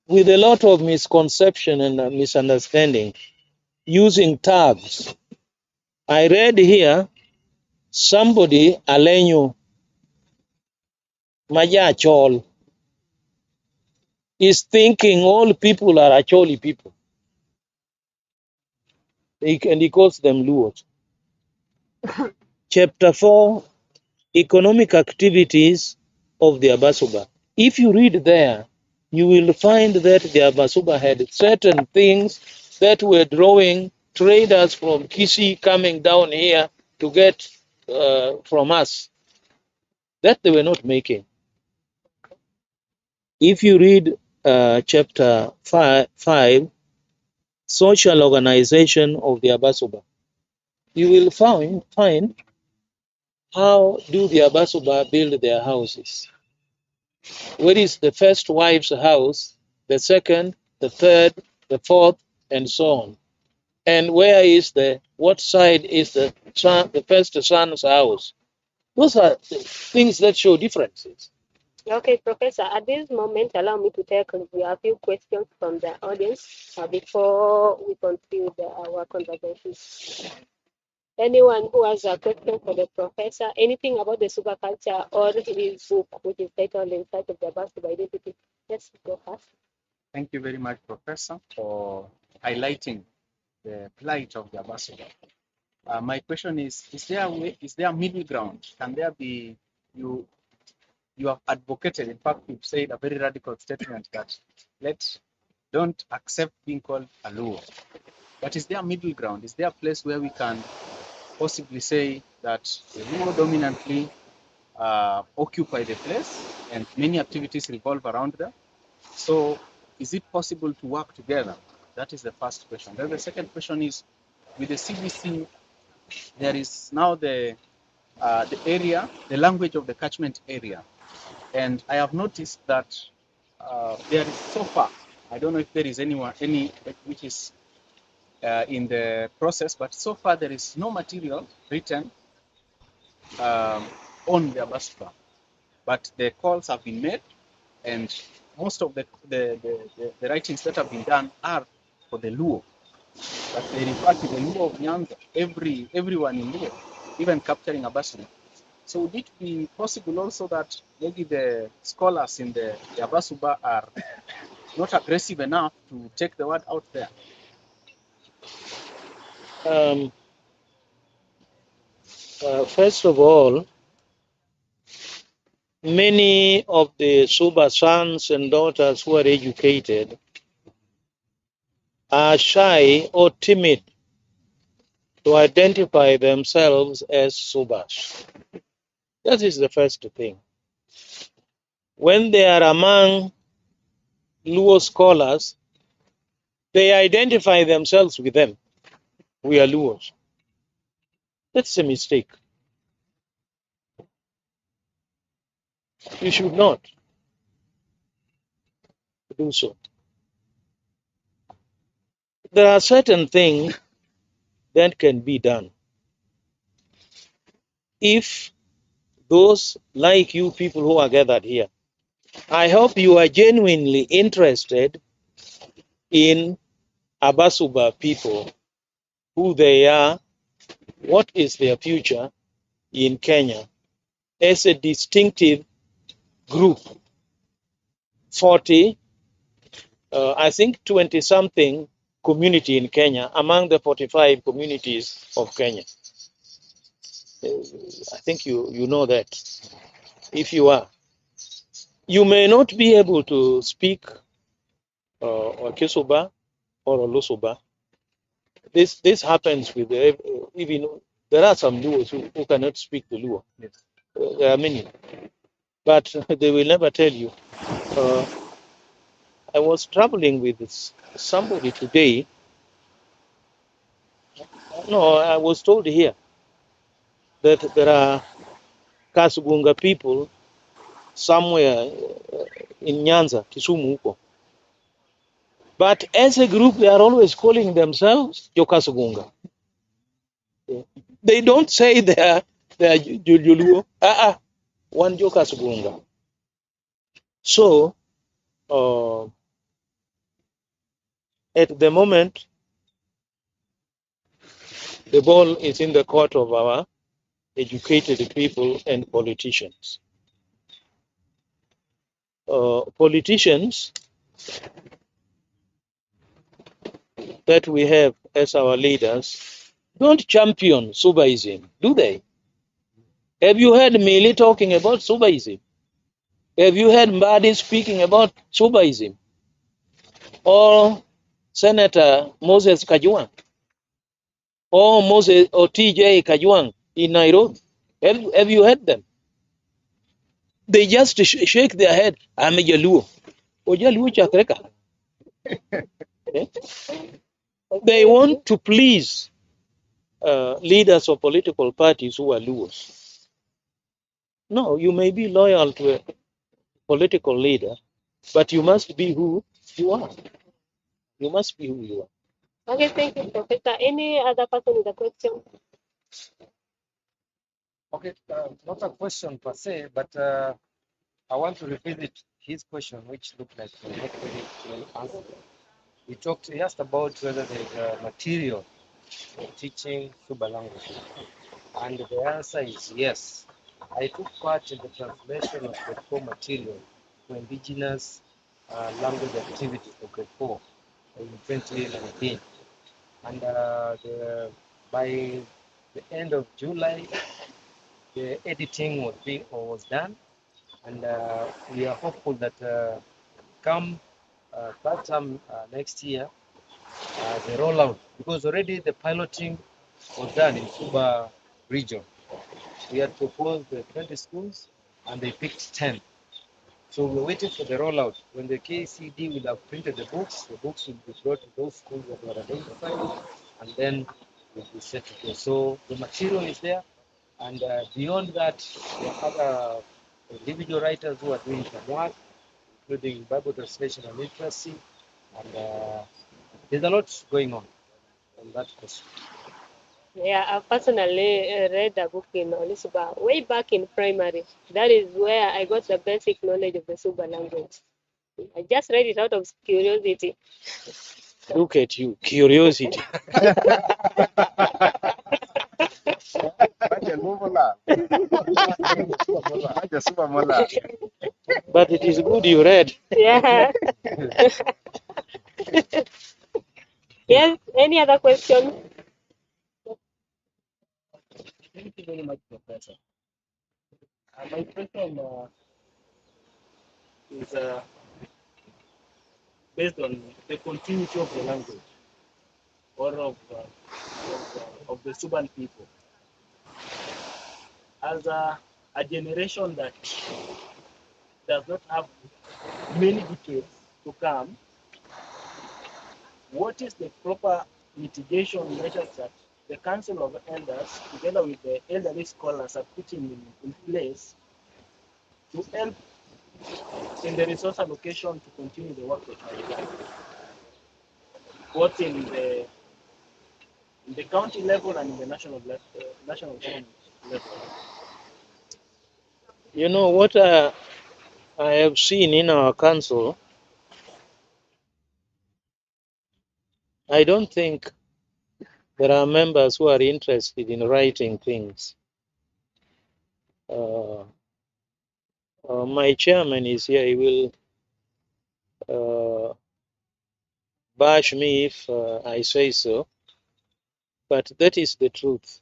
with a lot of misconception and misunderstanding, using tags. I read here somebody, Alenyo Majachol, is thinking all people are Acholi people. And he calls them Luos. Chapter 4, economic activities of the Abasuba. If you read there, you will find that the Abasuba had certain things that were drawing traders from Kisi coming down here to get from us that they were not making. If you read chapter 5, social organization of the Abasuba, you will find how do the Abasuba build their houses. Where is the first wife's house, the second, the third, the fourth, and so on? And where is what side is the first son's house? Those are things that show differences. Okay, Professor, at this moment, allow me to take a few questions from the audience before we conclude our conversation. Anyone who has a question for the professor, anything about the Suba culture or his book, which is titled In Search of the Abasuba Identity? Yes, go first. Thank you very much, Professor, for highlighting the plight of the Abasuba. My question is there a middle ground? Can there be, you have advocated, in fact, you've said a very radical statement that don't accept being called a Luo. But is there a middle ground? Is there a place where we can possibly say that the Luo dominantly occupy the place and many activities revolve around them? So is it possible to work together? That is the first question. Then the second question is, with the CBC, there is now the area, the language of the catchment area. And I have noticed that there is so far, I don't know if there is any which is in the process, but so far there is no material written on the Abasuba. But the calls have been made, and most of the writings that have been done are for the Luo. But they refer to the Luo of Nyanza, everyone in Luo, even capturing Abasuba. So would it be possible also that maybe the scholars in the Abasuba are not aggressive enough to take the word out there? First of all, many of the Suba sons and daughters who are educated are shy or timid to identify themselves as Subas. That is the first thing. When they are among Luo scholars, they identify themselves with them. We are Luos. That's a mistake. You should not do so. There are certain things that can be done. If those like you people who are gathered here, I hope you are genuinely interested in Abasuba people, who they are, what is their future in Kenya as a distinctive group. 40, I think 20 something community in Kenya among the 45 communities of Kenya. I think you know that. If you are, you may not be able to speak Kisuba or Lusuba. This happens with even there are some Luos who cannot speak the Luo. Yes. There are many, but they will never tell you. I was traveling with somebody today. No, I was told here that there are Kasugunga people somewhere in Nyanza, Kisumu huko. But as a group, they are always calling themselves Jokasugunga. They don't say they are Juluo. One Jokasugunga. So at the moment, the ball is in the court of our educated people and politicians. Politicians that we have as our leaders don't champion Subaism, do they? Have you heard Mili talking about Subaism? Have you heard Mbadi speaking about Subaism? Or Senator Moses Kajwang? Or Moses or TJ Kajwang in Nairobi? Have you heard them? They just shake their head. I'm a Jaluo. O Jaluo chakreka. They want to please leaders of political parties who are Luos. No, you may be loyal to a political leader, but you must be who you are. You must be who you are. Okay, thank you, Professor. Any other person with a question? Okay, not a question per se, but I want to revisit his question, which looked like not very well answered. He asked about whether there's material for teaching Suba language. And the answer is yes. I took part in the translation of grade 4 material for indigenous language activities for grade 4 in 2019. And by the end of July, the editing was done, and we are hopeful that come third term next year, the rollout, because already the piloting was done in Suba region. We had proposed 20 schools, and they picked 10. So we're waiting for the rollout. When the KCD will have printed the books will be brought to those schools that were identified, and then we'll be set to go. So the material is there, and beyond that, there are other individual writers who are doing some work, including Bible translation and literacy, and there's a lot going on that question. Yeah, I personally read a book in Suba way back in primary. That is where I got the basic knowledge of the Suba language. I just read it out of curiosity. Look at you, curiosity. But it is good you read. Yeah. Yes, any other question? Thank you very much, Professor. My question is based on the continuity of the language or of the Suban people. As a generation that does not have many decades to come, what is the proper mitigation measures that the Council of Elders, together with the elderly scholars, are putting in place to help in the resource allocation to continue the work that we have done, both in the county level and in the national government level? You know what I have seen in our council, I don't think there are members who are interested in writing things. My chairman is here. He will bash me if I say so, but that is the truth.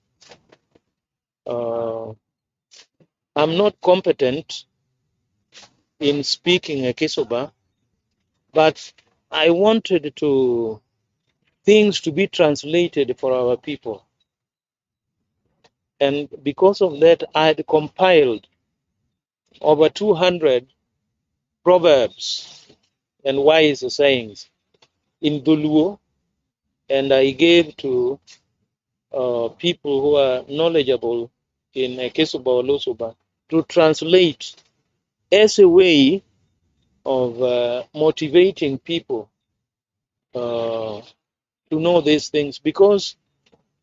I'm not competent in speaking a Kisuba, but I wanted things to be translated for our people. And because of that, I had compiled over 200 proverbs and wise sayings in Duluo, and I gave to people who are knowledgeable in Kisuba or Lusuba to translate as a way of motivating people to know these things, because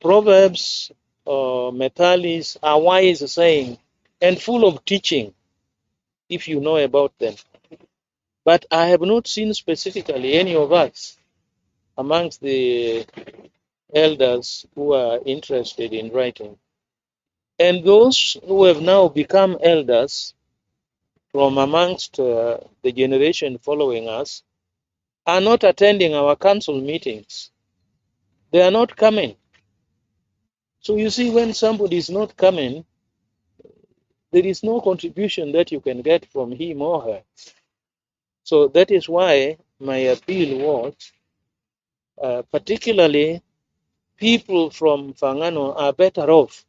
proverbs, methalis are wise saying and full of teaching if you know about them. But I have not seen specifically any of us amongst the elders who are interested in writing. And those who have now become elders from amongst the generation following us are not attending our council meetings. They are not coming. So you see, when somebody is not coming, there is no contribution that you can get from him or her. So that is why my appeal was, particularly people from Fangano are better off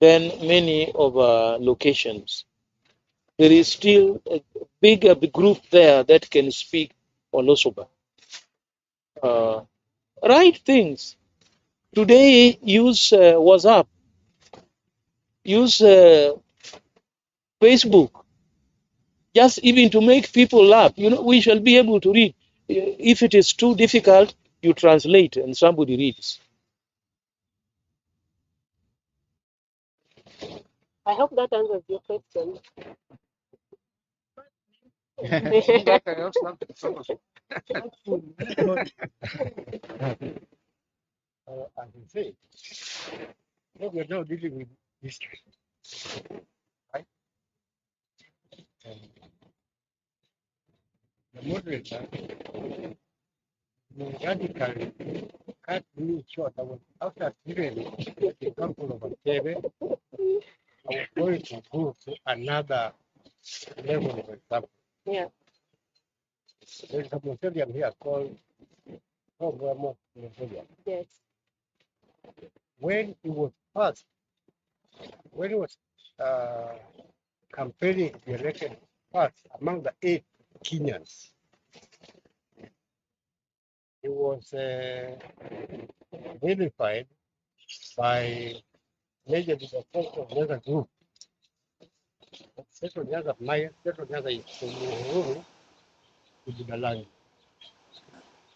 than many of our locations. There is still a bigger group there that can speak Olosuba. Write things. Today, use WhatsApp, use Facebook, just even to make people laugh. You know, we shall be able to read. If it is too difficult, you translate and somebody reads. I hope that answers your question. That I also have to follow. As you say, we are now dealing with history, right? And the moderator radically cut me short. I was after really the example of Achebe, I was going to go to another level of example. Yeah. There is a mausoleum here called Tom Mboya Mausoleum. Yes. When he was campaigning to be elected first among the 8 Kenyans, he was vilified by Major Disaster of Nyaga group. Central Nyaga Maya, Central Nyaga is from Uhuru to Budalangi,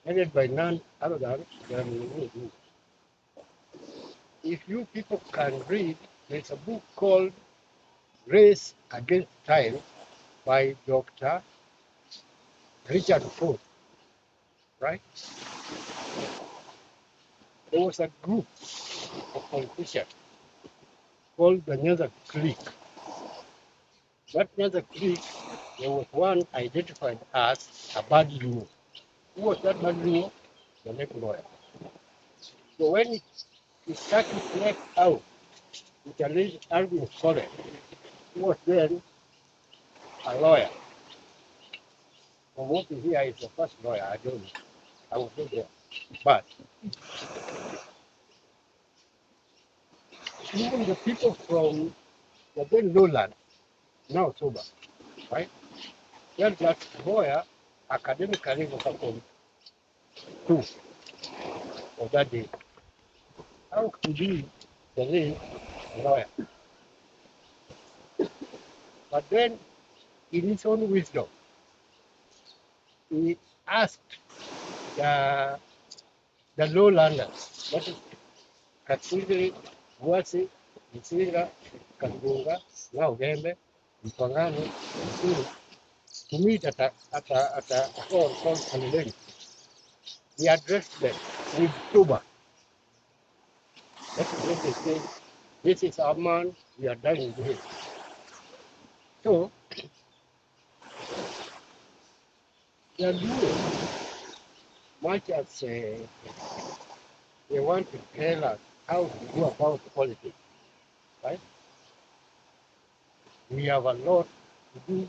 headed by none other than Jeremy. If you people can read, there's a book called Race Against Time by Dr. Richard Ford, right? There was a group of politicians called the Nyaga Clique. That Nyaga Clique, there was one identified as a bad Luo. Who was that bad Luo? The late lawyer. So when he started to make out, he challenged Alvin College, who was then a lawyer. From what you hear is the first lawyer, I don't know. I was not there. But even the people from the then lowland, now Suba, right? Then that lawyer academically was upon 2 of that day. How could he believe a lawyer? But then, in his own wisdom, he asked the lowlanders, that is Katsiri, Wasi, Rusinga, Kagunga, now Gembe, Mpangano, Msuru, to meet at a hall called Kaluleni. He addressed them with Suba. That is what they say. This is our man, we are done with him. So, they are doing much as they want to tell us how to go about politics, right? We have a lot to do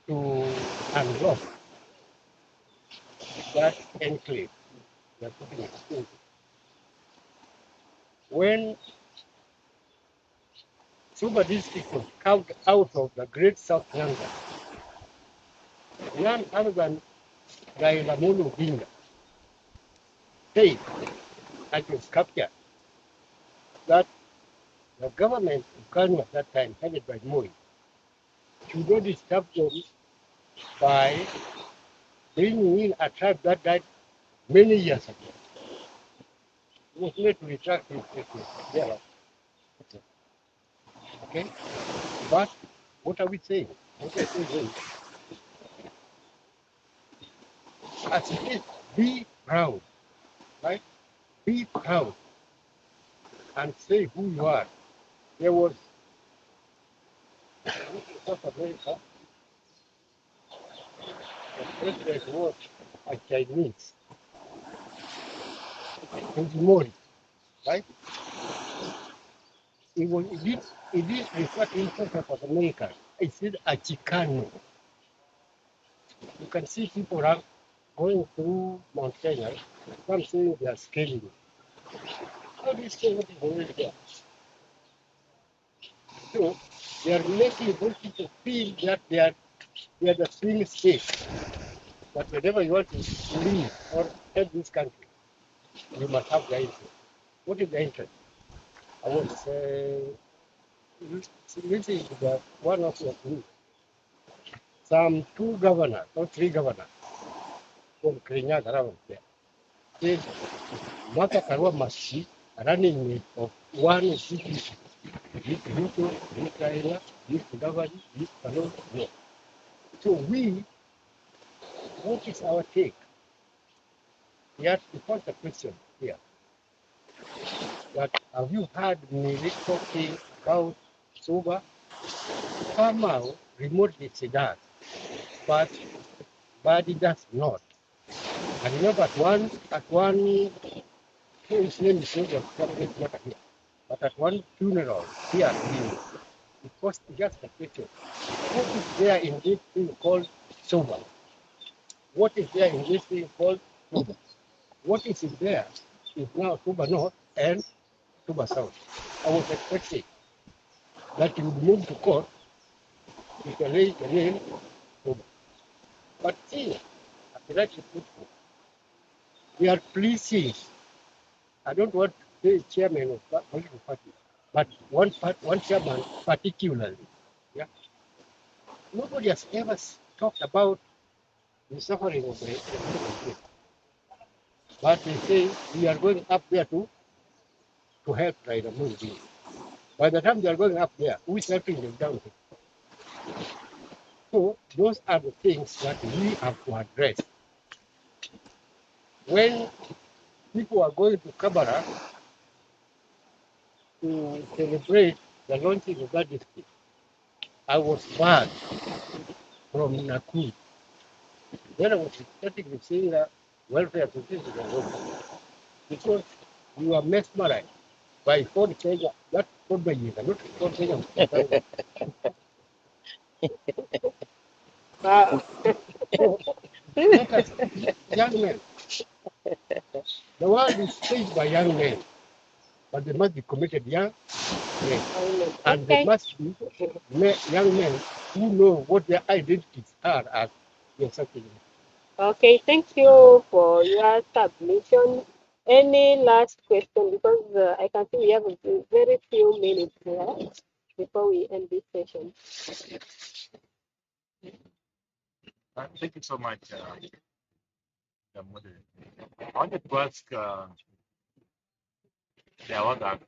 to unlock that enclave we are putting it into. When Suba district was carved out of the Great South London, none other than Raila Amolo Odinga said at his capture that the government of Kanu at that time, headed by Moi, should not disturb them by bringing in a tribe that died many years ago. He was made to retract his statement. Yeah. Okay? But what are we saying? What are we saying? As it is, be proud, right? Be proud and say who you are. There was in South America, the president was a Chinese, Fujimori, right? He did refer to himself as South America. He said a Chicano. You can see people are going through Mount Kenya. Some saying they are scaling. How do you say what is already there? So they are making those people feel that they are the swing state. But whenever you want to leave or help this country, you must have the interest. What is the interest? I was listening to one of your group. Some two governors or three governors from Kenya around there said Martha Karua must be running mate of one institution. This Ruto, this Raila, this Mudavadi, this Kano, no. So we, what is our take? We have to pose the question here. That have you heard me talking about Suba? Somehow, remotely it does, but body does not. I remember at one his name is not here, but at one funeral here it was just a question. What is there in this thing called Suba? What is there in this thing called Suba? What is in there is now Suba North and Suba South. I was expecting that you would move to court with the name Suba. But see, I like to put we are pleasing. I don't want to say chairman of that political party, but one chairman particularly. Yeah. Nobody has ever talked about the suffering of the people. But they say we are going up there to help Raila Amolo. By the time they are going up there, who is helping them down here? So those are the things that we have to address. When people are going to Kabara to celebrate the launching of that district, I was banned from Nakuru. Then I was starting to see the welfare society because you are mesmerized by Fort Kenya, not Fort Bayinga, not Fort Kenya. Wow. So let us, young men, the world is staged by young men, but they must be committed young men. And they Okay. must be young men who know what their identities are as yourself. Okay, thank you for your submission. Any last question? Because I can see we have a very few minutes here before we end this session. Thank you so much, the moderator. I wanted to ask the Awaga,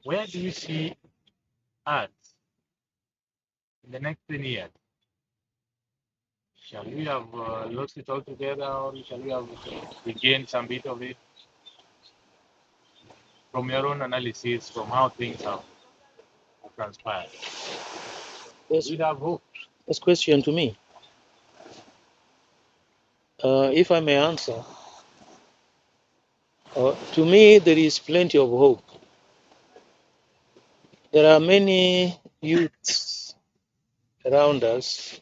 where do you see us in the next 10 years? Shall we have lost it altogether, or shall we have regained some bit of it? From your own analysis, from how things have transpired, Yes, we have hope. this question to me. If I may answer, to me there is plenty of hope. There are many youths around us,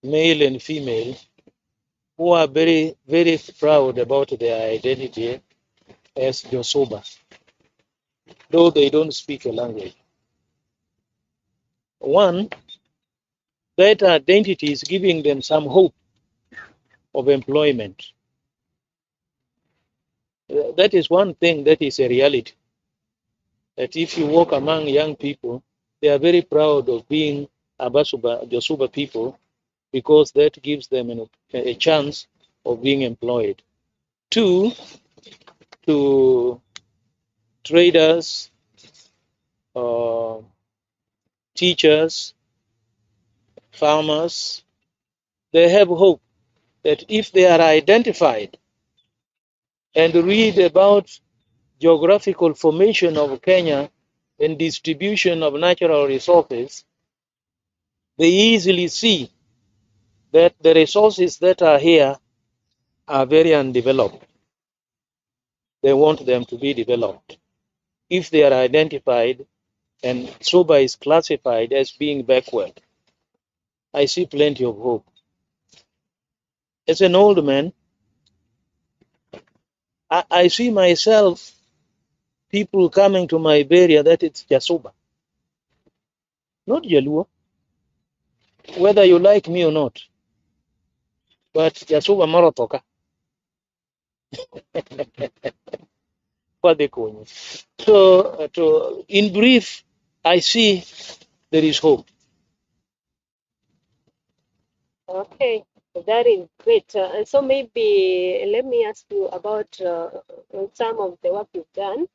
male and female, who are very, very proud about their identity as Josuba, though they don't speak a language. One, that identity is giving them some hope of employment. That is one thing that is a reality. That if you walk among young people, they are very proud of being Abasuba, Josuba people, because that gives them a chance of being employed. Two, to traders, uh, teachers, farmers, they have hope that if they are identified and read about geographical formation of Kenya and distribution of natural resources, they easily see that the resources that are here are very undeveloped. They want them to be developed. If they are identified and Suba is classified as being backward, I see plenty of hope. As an old man, I see myself, people coming to my area, that it's Jasuba, not Jaluo, whether you like me or not, but Jasuba Marotoka. So, in brief, I see there is hope. Okay, that is great. So maybe let me ask you about some of the work you've done,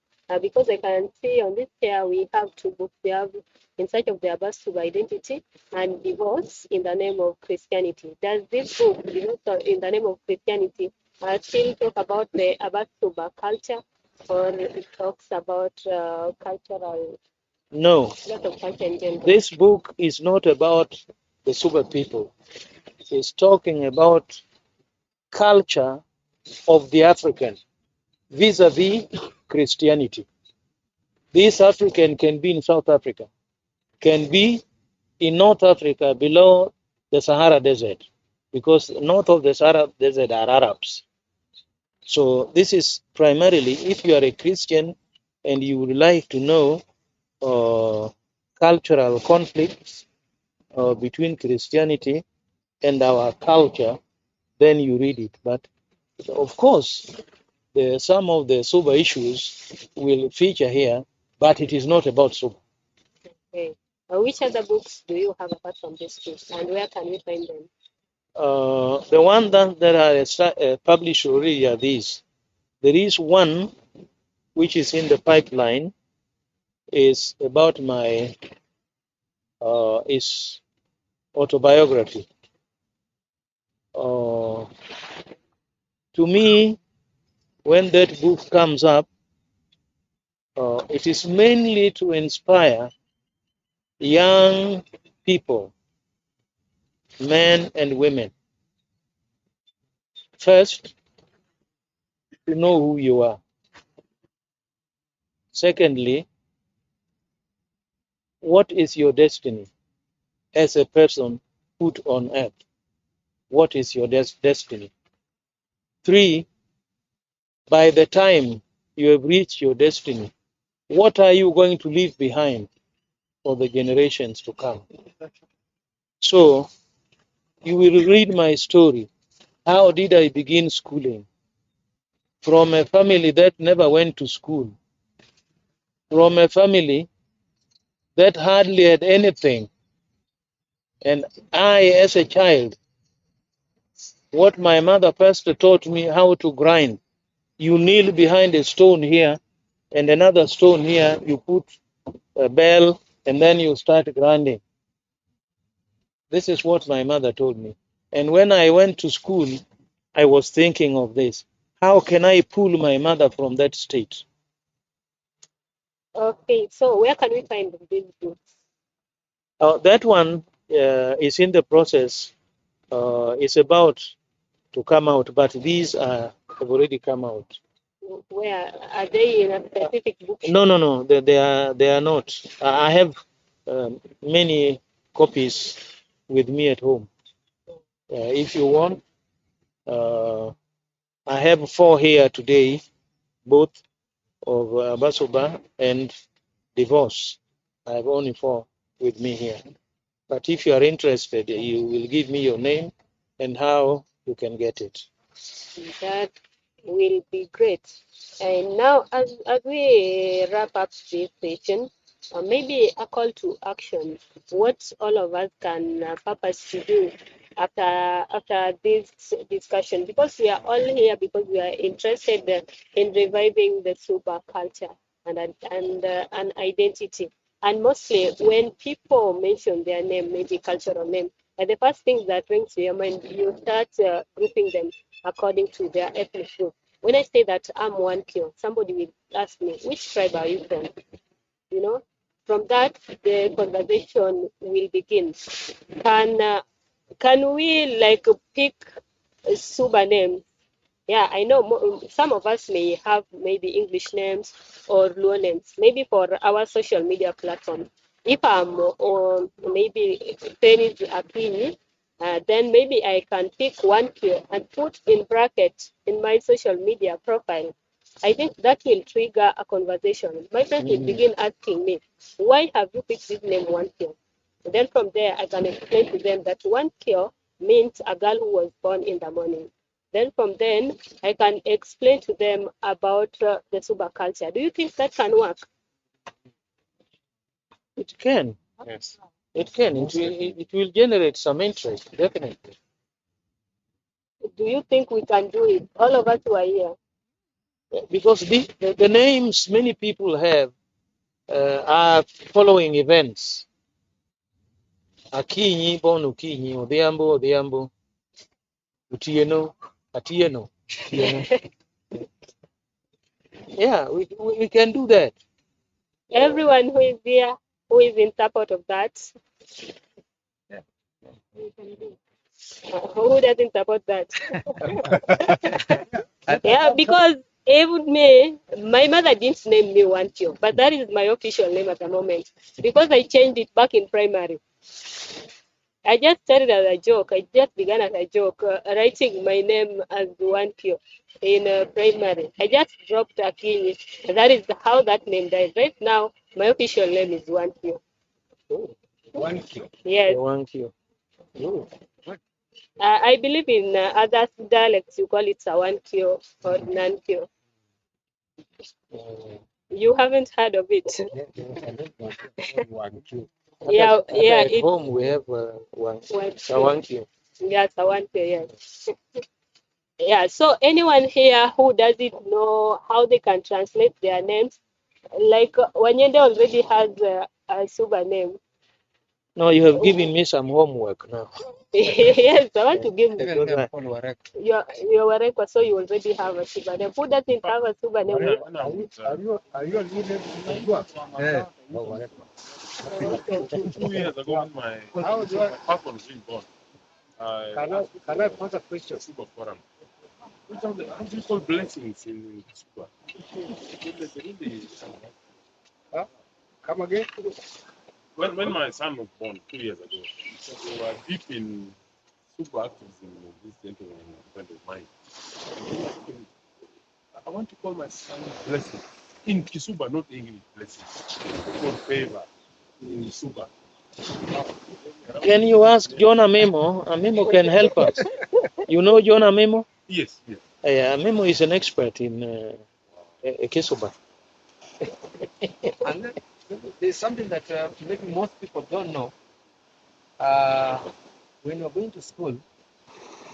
because I can see on this here we have two books. We have In Search of the Abbas Suba Identity and Divorce in the Name of Christianity. Does this book, Divorce in the Name of Christianity, still talk about the Abbas Suba culture, or it talks about cultural, No, lot of culture in general? this book is not about the Suba people. It's talking about culture of the African vis-a-vis Christianity. This African can be in South Africa, can be in North Africa below the Sahara Desert, because north of the Sahara Desert are Arabs. So this is primarily if you are a Christian and you would like to know cultural conflicts between Christianity and our culture, then you read it. But of course, some of the Suba issues will feature here, but it is not about Suba. Okay. Which other books do you have apart from this book, and where can we find them? The one that are published already are these. There is one which is in the pipeline, is about my is autobiography. To me, when that book comes up, it is mainly to inspire young people, men and women. First, to know who you are. Secondly, what is your destiny as a person put on earth? What is your destiny? Three, by the time you have reached your destiny, what are you going to leave behind for the generations to come? So you will read my story. How did I begin schooling? From a family that never went to school, from a family that hardly had anything. And I, as a child, what my mother first taught me how to grind. You kneel behind a stone here and another stone here, you put a bell, and then you start grinding. This is what my mother told me. And when I went to school, I was thinking of this. How can I pull my mother from that state? Okay, so where can we find these books? That one is in the process. It's about to come out, but these have already come out. Where are they in a specific book? No. They are not. I have many copies with me at home. If you want, I have 4 here today, both of Basuba and Divorce. I have only 4 with me here. But if you are interested, you will give me your name and how you can get it. That will be great. And now, as we wrap up this session, maybe a call to action. What all of us can purpose to do after this discussion, because we are all here because we are interested in reviving the Suba culture and identity. And mostly when people mention their name, maybe cultural name, and the first thing that rings to your mind, you start grouping them according to their ethnic group. When I say that I'm one Kyo, somebody will ask me, which tribe are you from? You know, from that the conversation will begin. Can we like pick Suba names? Yeah, I know some of us may have maybe English names or Luo names, maybe for our social media platform. If I'm on maybe Penis Akini, then maybe I can pick one Q and put in bracket in my social media profile. I think that will trigger a conversation. My friends will begin asking me, why have you picked this name one Q? And then from there, I can explain to them that one Q means a girl who was born in the morning. Then from then, I can explain to them about the Suba culture. Do you think that can work? It can. Yes. It can. It will generate some interest, definitely. Do you think we can do it? All of us who are here. Because the names many people have are following events. Akinyi, born Ukinyi, Odhiambo, Odhiambo, Utieno, Atieno. Atieno. Yeah, we can do that. Everyone who is here, who is in support of that. Yeah. Who doesn't support that? Yeah, because even me, my mother didn't name me Wantio, but that is my official name at the moment because I changed it back in primary. I just started as a joke. I just began as a joke, writing my name as Wantio in primary. I just dropped Akini. That is how that name died. Right now, my official name is Wantio. Oh, One Q. Yes. thank you. Oh, I believe in other dialects, you call it Sawankyo or Nankyo. You haven't heard of it. One Q. Yeah, yeah, at home we have one. Thank yeah, Sawankyo, yes. Yeah, so anyone here who doesn't know how they can translate their names, like Wanyende already has a Suba name. No, you have given me some homework now. Yes, I want to give you. Even them Paul Warek. You're Warekwa, so you already have a Suba name. Who doesn't have a Suba name? Are you a new name? Yeah. Oh, Warek. 2 years ago when my papa was being born, Can I pose a question? Suba Forum. Which are how do you call blessings in Suba? Come again? When my son was born 2 years ago, we were deep in Suba activism with this gentleman, a friend of mine. And he asked him, I want to call my son blessing. In Kisuba, not English blessing. For favor in Suba. Can you ask John Amemo? Amemo can help us. You know John Amemo? Yes, yes. Amemo is an expert in Kisuba. And then there's something that maybe most people don't know. When you're going to school,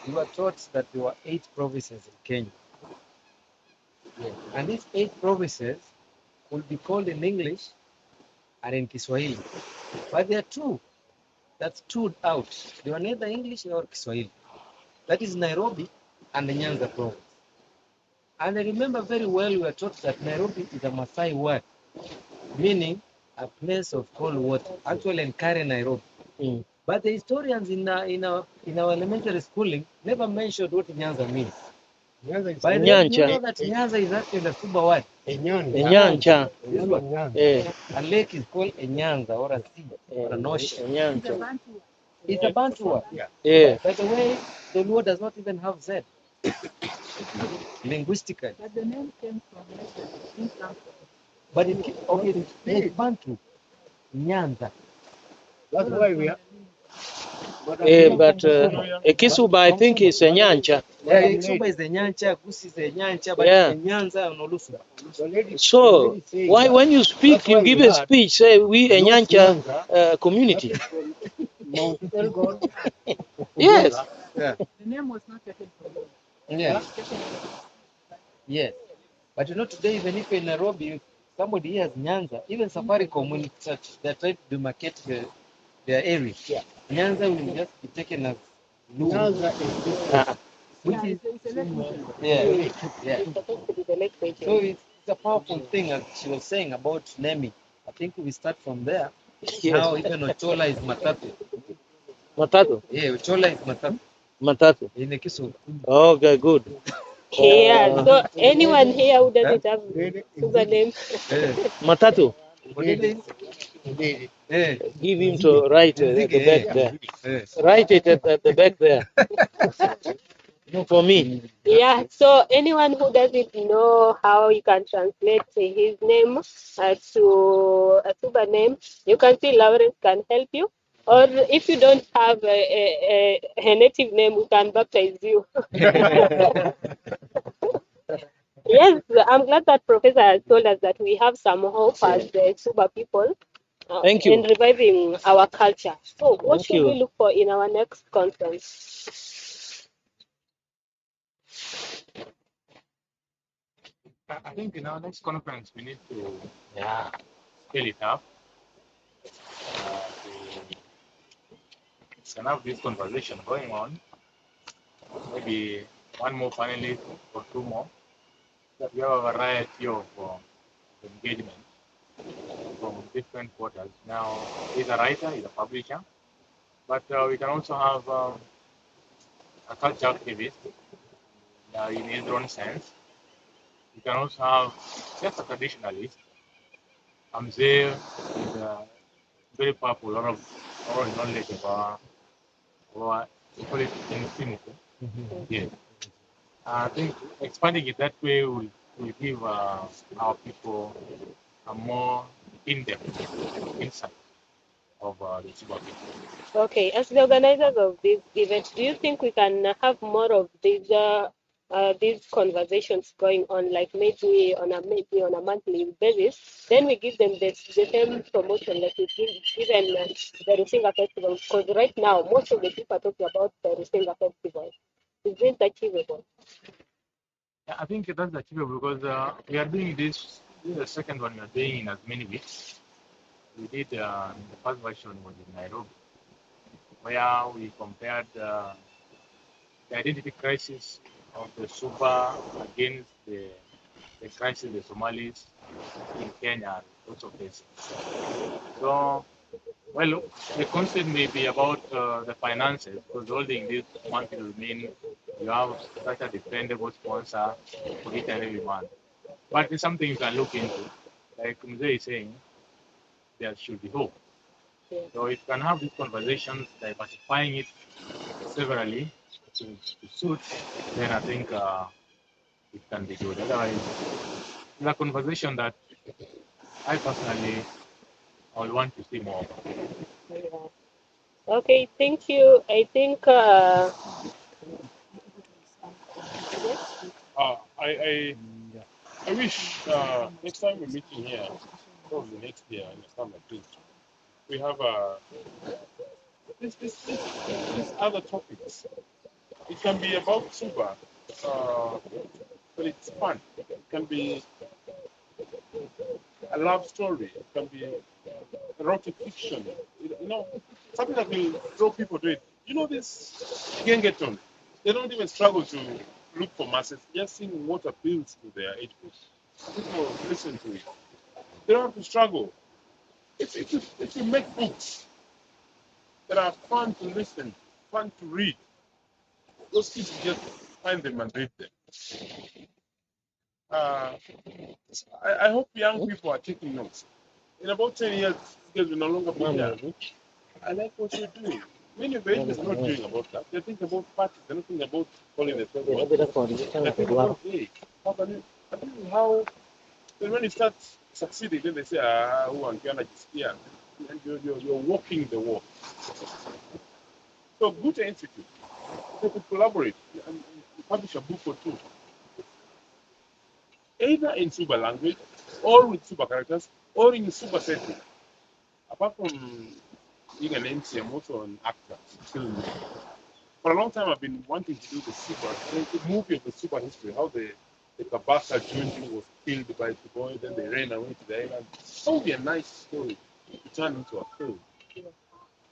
you were taught that there were 8 provinces in Kenya. Yeah. And these 8 provinces will be called in English and in Kiswahili. But there are 2 that stood out. They were neither English nor Kiswahili. That is Nairobi and the Nyanza province. And I remember very well we were taught that Nairobi is a Maasai word, meaning a place of cold water, actually in Kare, Nairobi. Mm. But the historians in our elementary schooling never mentioned what Nyanza means. By the way, do you know that Nyanza is actually a Suba word? Enyancha. This one. Eh, A lake is called a Nyanza or a sea or an ocean. Enyancha. It's a Bantu word. Yeah. By the way, the Luo does not even have Z linguistically. But the name came from Inca. But it's Bantu. Nyanza. That's why we are. But Kisuba, I think, is Enyancha. Yeah, Suba is the Nyancha, Gusi is the Nyancha, but Yeah. the Nyanza and Olusuba. So, why, when you speak, you give a speech, say, we Enyancha community. Mount Elgon. Yes. Yeah. The name was not taken from them. Yeah. It was taken from Yes. But you know, today, even if in Nairobi, if somebody has Nyanza, even Safaricom, when they're trying to demarcate their area, Nyanza will just be taken as Luo. Nyanza is Which yeah, is, it's a lake region. yeah. It's supposed to be the lake region. So it's a powerful thing, as she was saying about naming. I think we start from there. Yes. Now even Ochola is Matatu. Matatu. Yeah, Ochola is Matatu Matatu. in the Kisumu. Okay, good. Yeah, so anyone here who doesn't have Suba name, Matatu. What it is? Yeah. Give him to write at the back there. Yeah. Write it at the back there. No, for me. yeah, so anyone who doesn't know how you can translate his name to a Suba name, you can see Lawrence can help you. Or if you don't have a native name, we can baptize you. Yes, I'm glad that Professor has told us that we have some hope as the Suba people Thank you. in reviving our culture. So, what Thank should you. we look for in our next conference? I think in our next conference we need to scale it up. We can have this conversation going on. Maybe one more panelist or two more. That we have a variety of engagement from different quarters. Now, he's a writer, he's a publisher, but we can also have a culture activist in his own sense. We can also have just a traditionalist. There is very powerful, a lot of knowledge of our call it Simuku. Yes. I think expanding it that way will give our people a more in-depth insight of the Suba people. Okay, as the organizers of this event, do you think we can have more of these conversations going on, like maybe on a monthly basis? Then we give them the same promotion like we given the Rusinga Festival, because right now most of the people are talking about the Rusinga Festival. Is this achievable? Yeah, I think that's achievable because we are doing this. This is the second one we are doing in as many weeks. We did the first version was in Nairobi, where we compared the identity crisis of the Suba against the crisis the Somalis in Kenya also facing. So, well, the concept may be about the finances, because holding this month will mean you have such a dependable sponsor for each and every month. But it's something you can look into. Like Mzee is saying, there should be hope. So if you can have these conversations, diversifying it severally to suit, then I think it can be good. Otherwise, it's a conversation that I personally will want to see more of. Yeah. Okay, thank you. I think I wish next time we're meeting here, probably next year in a time like this, we have this other topics. It can be about Suba, but it's fun. It can be a love story. It can be erotic fiction. You know, something that will draw people to it. You know this Gengeton, they don't even struggle to look for masses, just sing what appeals to their age group. People listen to it. They don't have to struggle. If you make books that are fun to listen, fun to read, those kids just find them and read them. I hope young people are taking notes. In about 10 years, these guys will no longer be here. I like what you're doing. Many of the Asians are not doing about that. They're thinking about parties. They're not thinking about calling themselves. They're thinking about, hey, how can you, how, then when you start succeeding, then they say, who are going to and you're walking the walk. So Goethe-Institut, they could collaborate and publish a book or two, either in Suba language, or with Suba characters, or in Suba setting. Apart from being an MC, I'm also an actor, filmmaker. For a long time, I've been wanting to do the Suba, the movie of the Suba history, how the Kabaka Junju was killed by the boy, then they ran away to the island. That would be a nice story to turn into a film.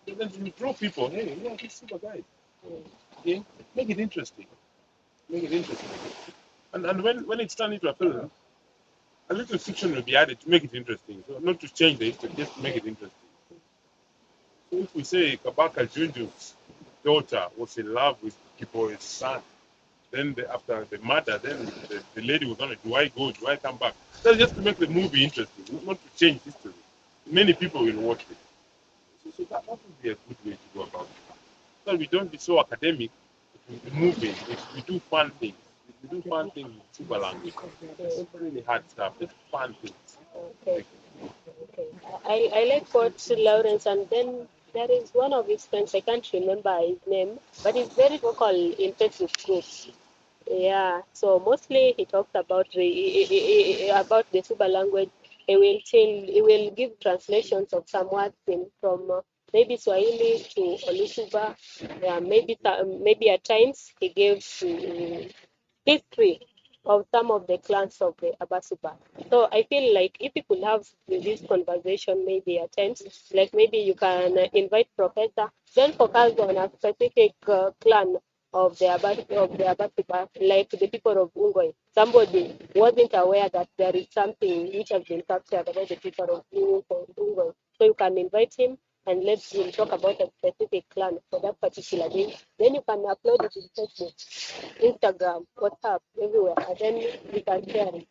And then you draw people, hey, yeah, this Suba guy. Okay? Make it interesting. Make it interesting. And when it's turned into a film, a little fiction will be added to make it interesting. So not to change the history, just to make it interesting. So if we say Kabaka Junju's daughter was in love with Kiboy's son, then after the murder, then the lady was on it, do I go, do I come back? That's just to make the movie interesting, not to change history. Many people will watch it. So that would be a good way to go about it. So we don't be so academic, we move it, we do fun things. We do fun things with Suba language. It's really hard stuff, just fun things. Okay. I like what Lawrence, and then there is one of his friends, I can't remember his name, but he's very vocal in Facebook groups. Yeah, so mostly he talks about the Suba language. He will give translations of some words from maybe Swahili to Olusuba. Yeah, maybe at times he gives history of some of the clans of the Abasuba. So I feel like if we could have this conversation maybe at times, like maybe you can invite Professor, then focus on a specific clan of the Abasuba, like the people of Ungoi. Somebody wasn't aware that there is something which has been captured about the people of Ungoi. So you can invite him and let him talk about a specific clan for that particular day. Then you can upload it in Facebook, Instagram, WhatsApp, everywhere, and then we can share it.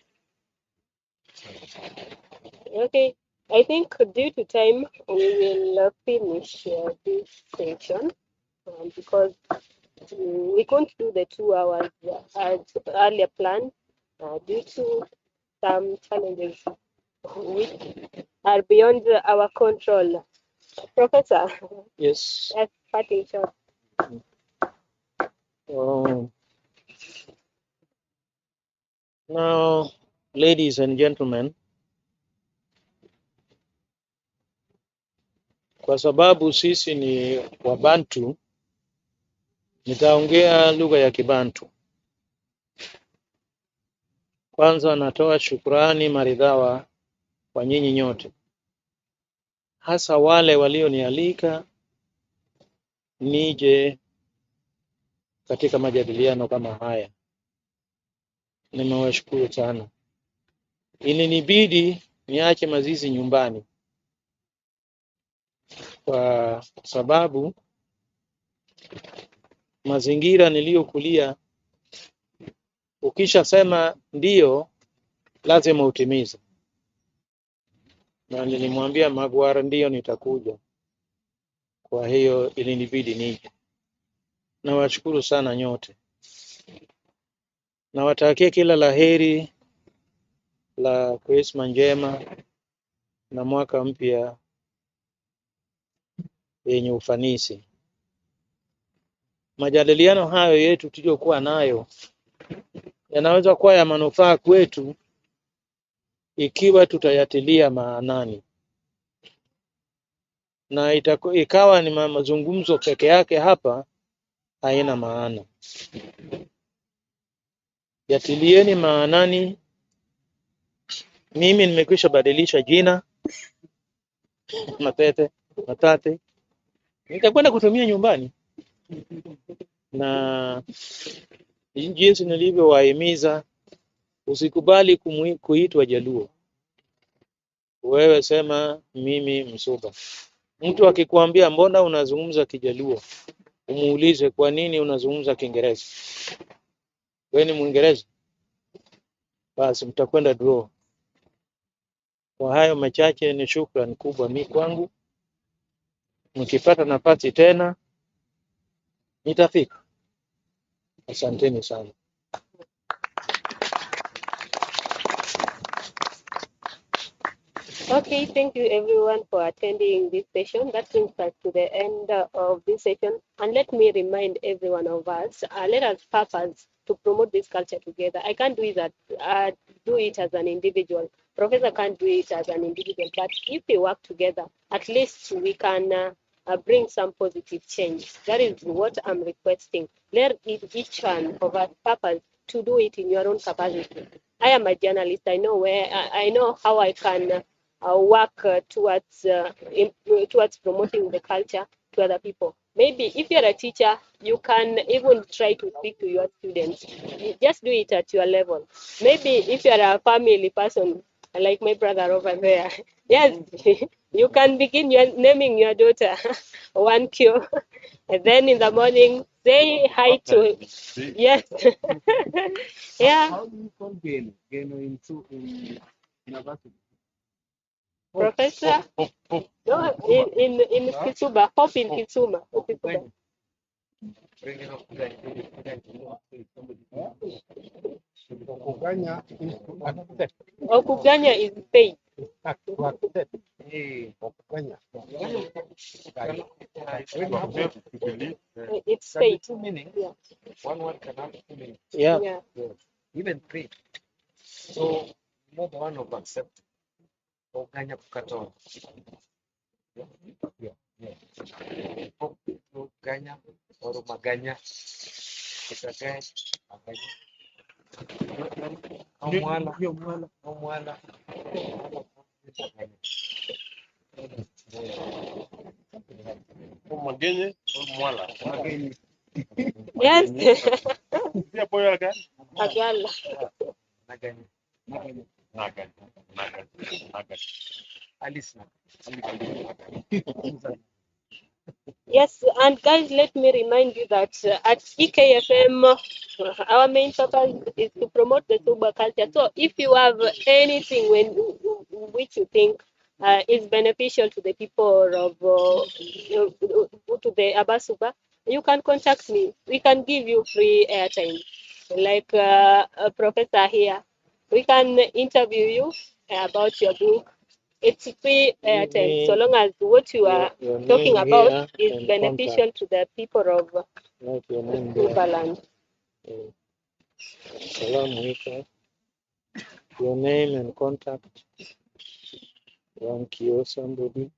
Okay, I think due to time, we will finish this section because we couldn't do the 2 hours as earlier planned due to some challenges which are beyond our control. Professor, Yes. that's parting shot. Now, ladies and gentlemen, kwa sababu sisi ni Wabantu, nitaongea lugha ya Kibantu. Kwanza natoa shukrani maridhawa kwa nyinyi nyote, hasa wale walionialika nije katika majadiliano kama haya. Nimewashukuru sana. Ilinibidi niache mazizi nyumbani kwa sababu mazingira niliyokulia, ukisha sema ndio lazima utimize. Na nilimwambia Magwara ndio nitakuja. Kwa hiyo ilinibidi nije. Nawashukuru sana nyote. Nawatakia kila laheri la Krisma njema na mwaka mpya yenye ufanisi. Majadiliano hayo yetu tuliyokuwa nayo yanaweza kuwa ya manufaa kwetu ikiwa tutayatilia maanani. Na ikawa ni mazungumzo peke yake hapa haina maana. Yatilieni maanani. Mimi nimekwisha badilisha jina Matate. nitakwenda kutumia nyumbani, na jinsi nilivyowahimiza, usikubali kuitwa Jaluo. Wewe sema mimi Msuba. Mtu akikwambia mbona unazungumza Kijaluo, umuulize kwa nini unazungumza Kiingereza. Wewe ni Mwingereza? Basi mtakwenda draw. Kwa hayo machache, ni shukrani kubwa mimi kwangu. Mkipata nafasi tena nitafika. Asanteni sana. Okay, thank you everyone for attending this session. That brings us to the end of this session. And let me remind every one of us, let us purpose to promote this culture together. I can't do it as an individual. Professor can't do it as an individual. But if we work together, at least we can bring some positive change. That is what I'm requesting. Let each one of us purpose to do it in your own capacity. I am a journalist. I know how I can work towards promoting the culture to other people. Maybe if you're a teacher, you can even try to speak to your students. You just do it at your level. Maybe if you're a family person, like my brother over there, yes, you can begin naming your daughter 1Q, and then in the morning say hi to, yes, yeah. How do you call Geno? Geno in Navasi? Professor, no, in Kisuba, Hope in Kisuba. Kisuba. Kuganya is to accept. Okuganya is paid. To accept. Kuganya. It's paid. Two meanings. Yeah. One word can have two meanings. Yeah. Yeah. Even three. So not the one of accept. Oganya kukatoa. Oganya or maganya. Kitagae. Aganya. Omwala. Magenye, mwala. Yes. Pia boyo aga? Agala. Naganya. Alice. Yes, and guys, let me remind you that at EKFM, our main purpose is to promote the Suba culture. So if you have anything which you think is beneficial to the people of to the Abbas Suba, you can contact me. We can give you free airtime, like a professor here. We can interview you about your book. It's free airtime, so long as what you are talking about is beneficial to the people of Subaland. Salam alaikum. Your name and contact. Thank you, somebody.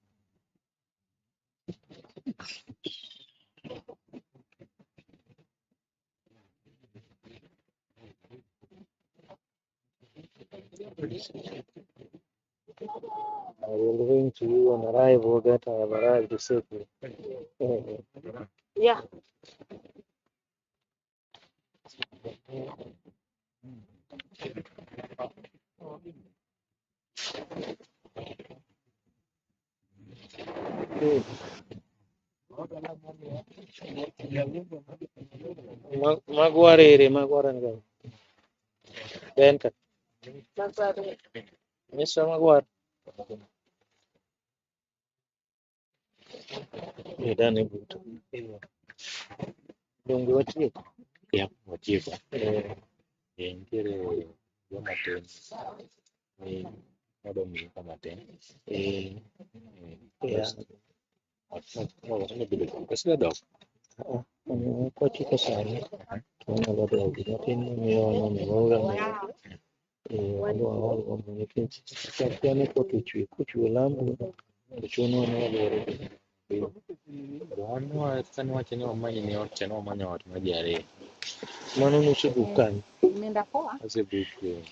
I will ring to you on arrival that I have arrived safely. Yeah. Magwarere. Benka. Mr. Magwar. You're done it. Don't go to it. Yeah, what you got? Kwa chika sana tunaona bado lakini niona nimeona wao mwenyekiti tukiana kwa kichwa lambu tunaona wale Wano wasani wacheni wamanye ni yote no manya watu majari. maana nusu dukani Nenda poa. Ase buku.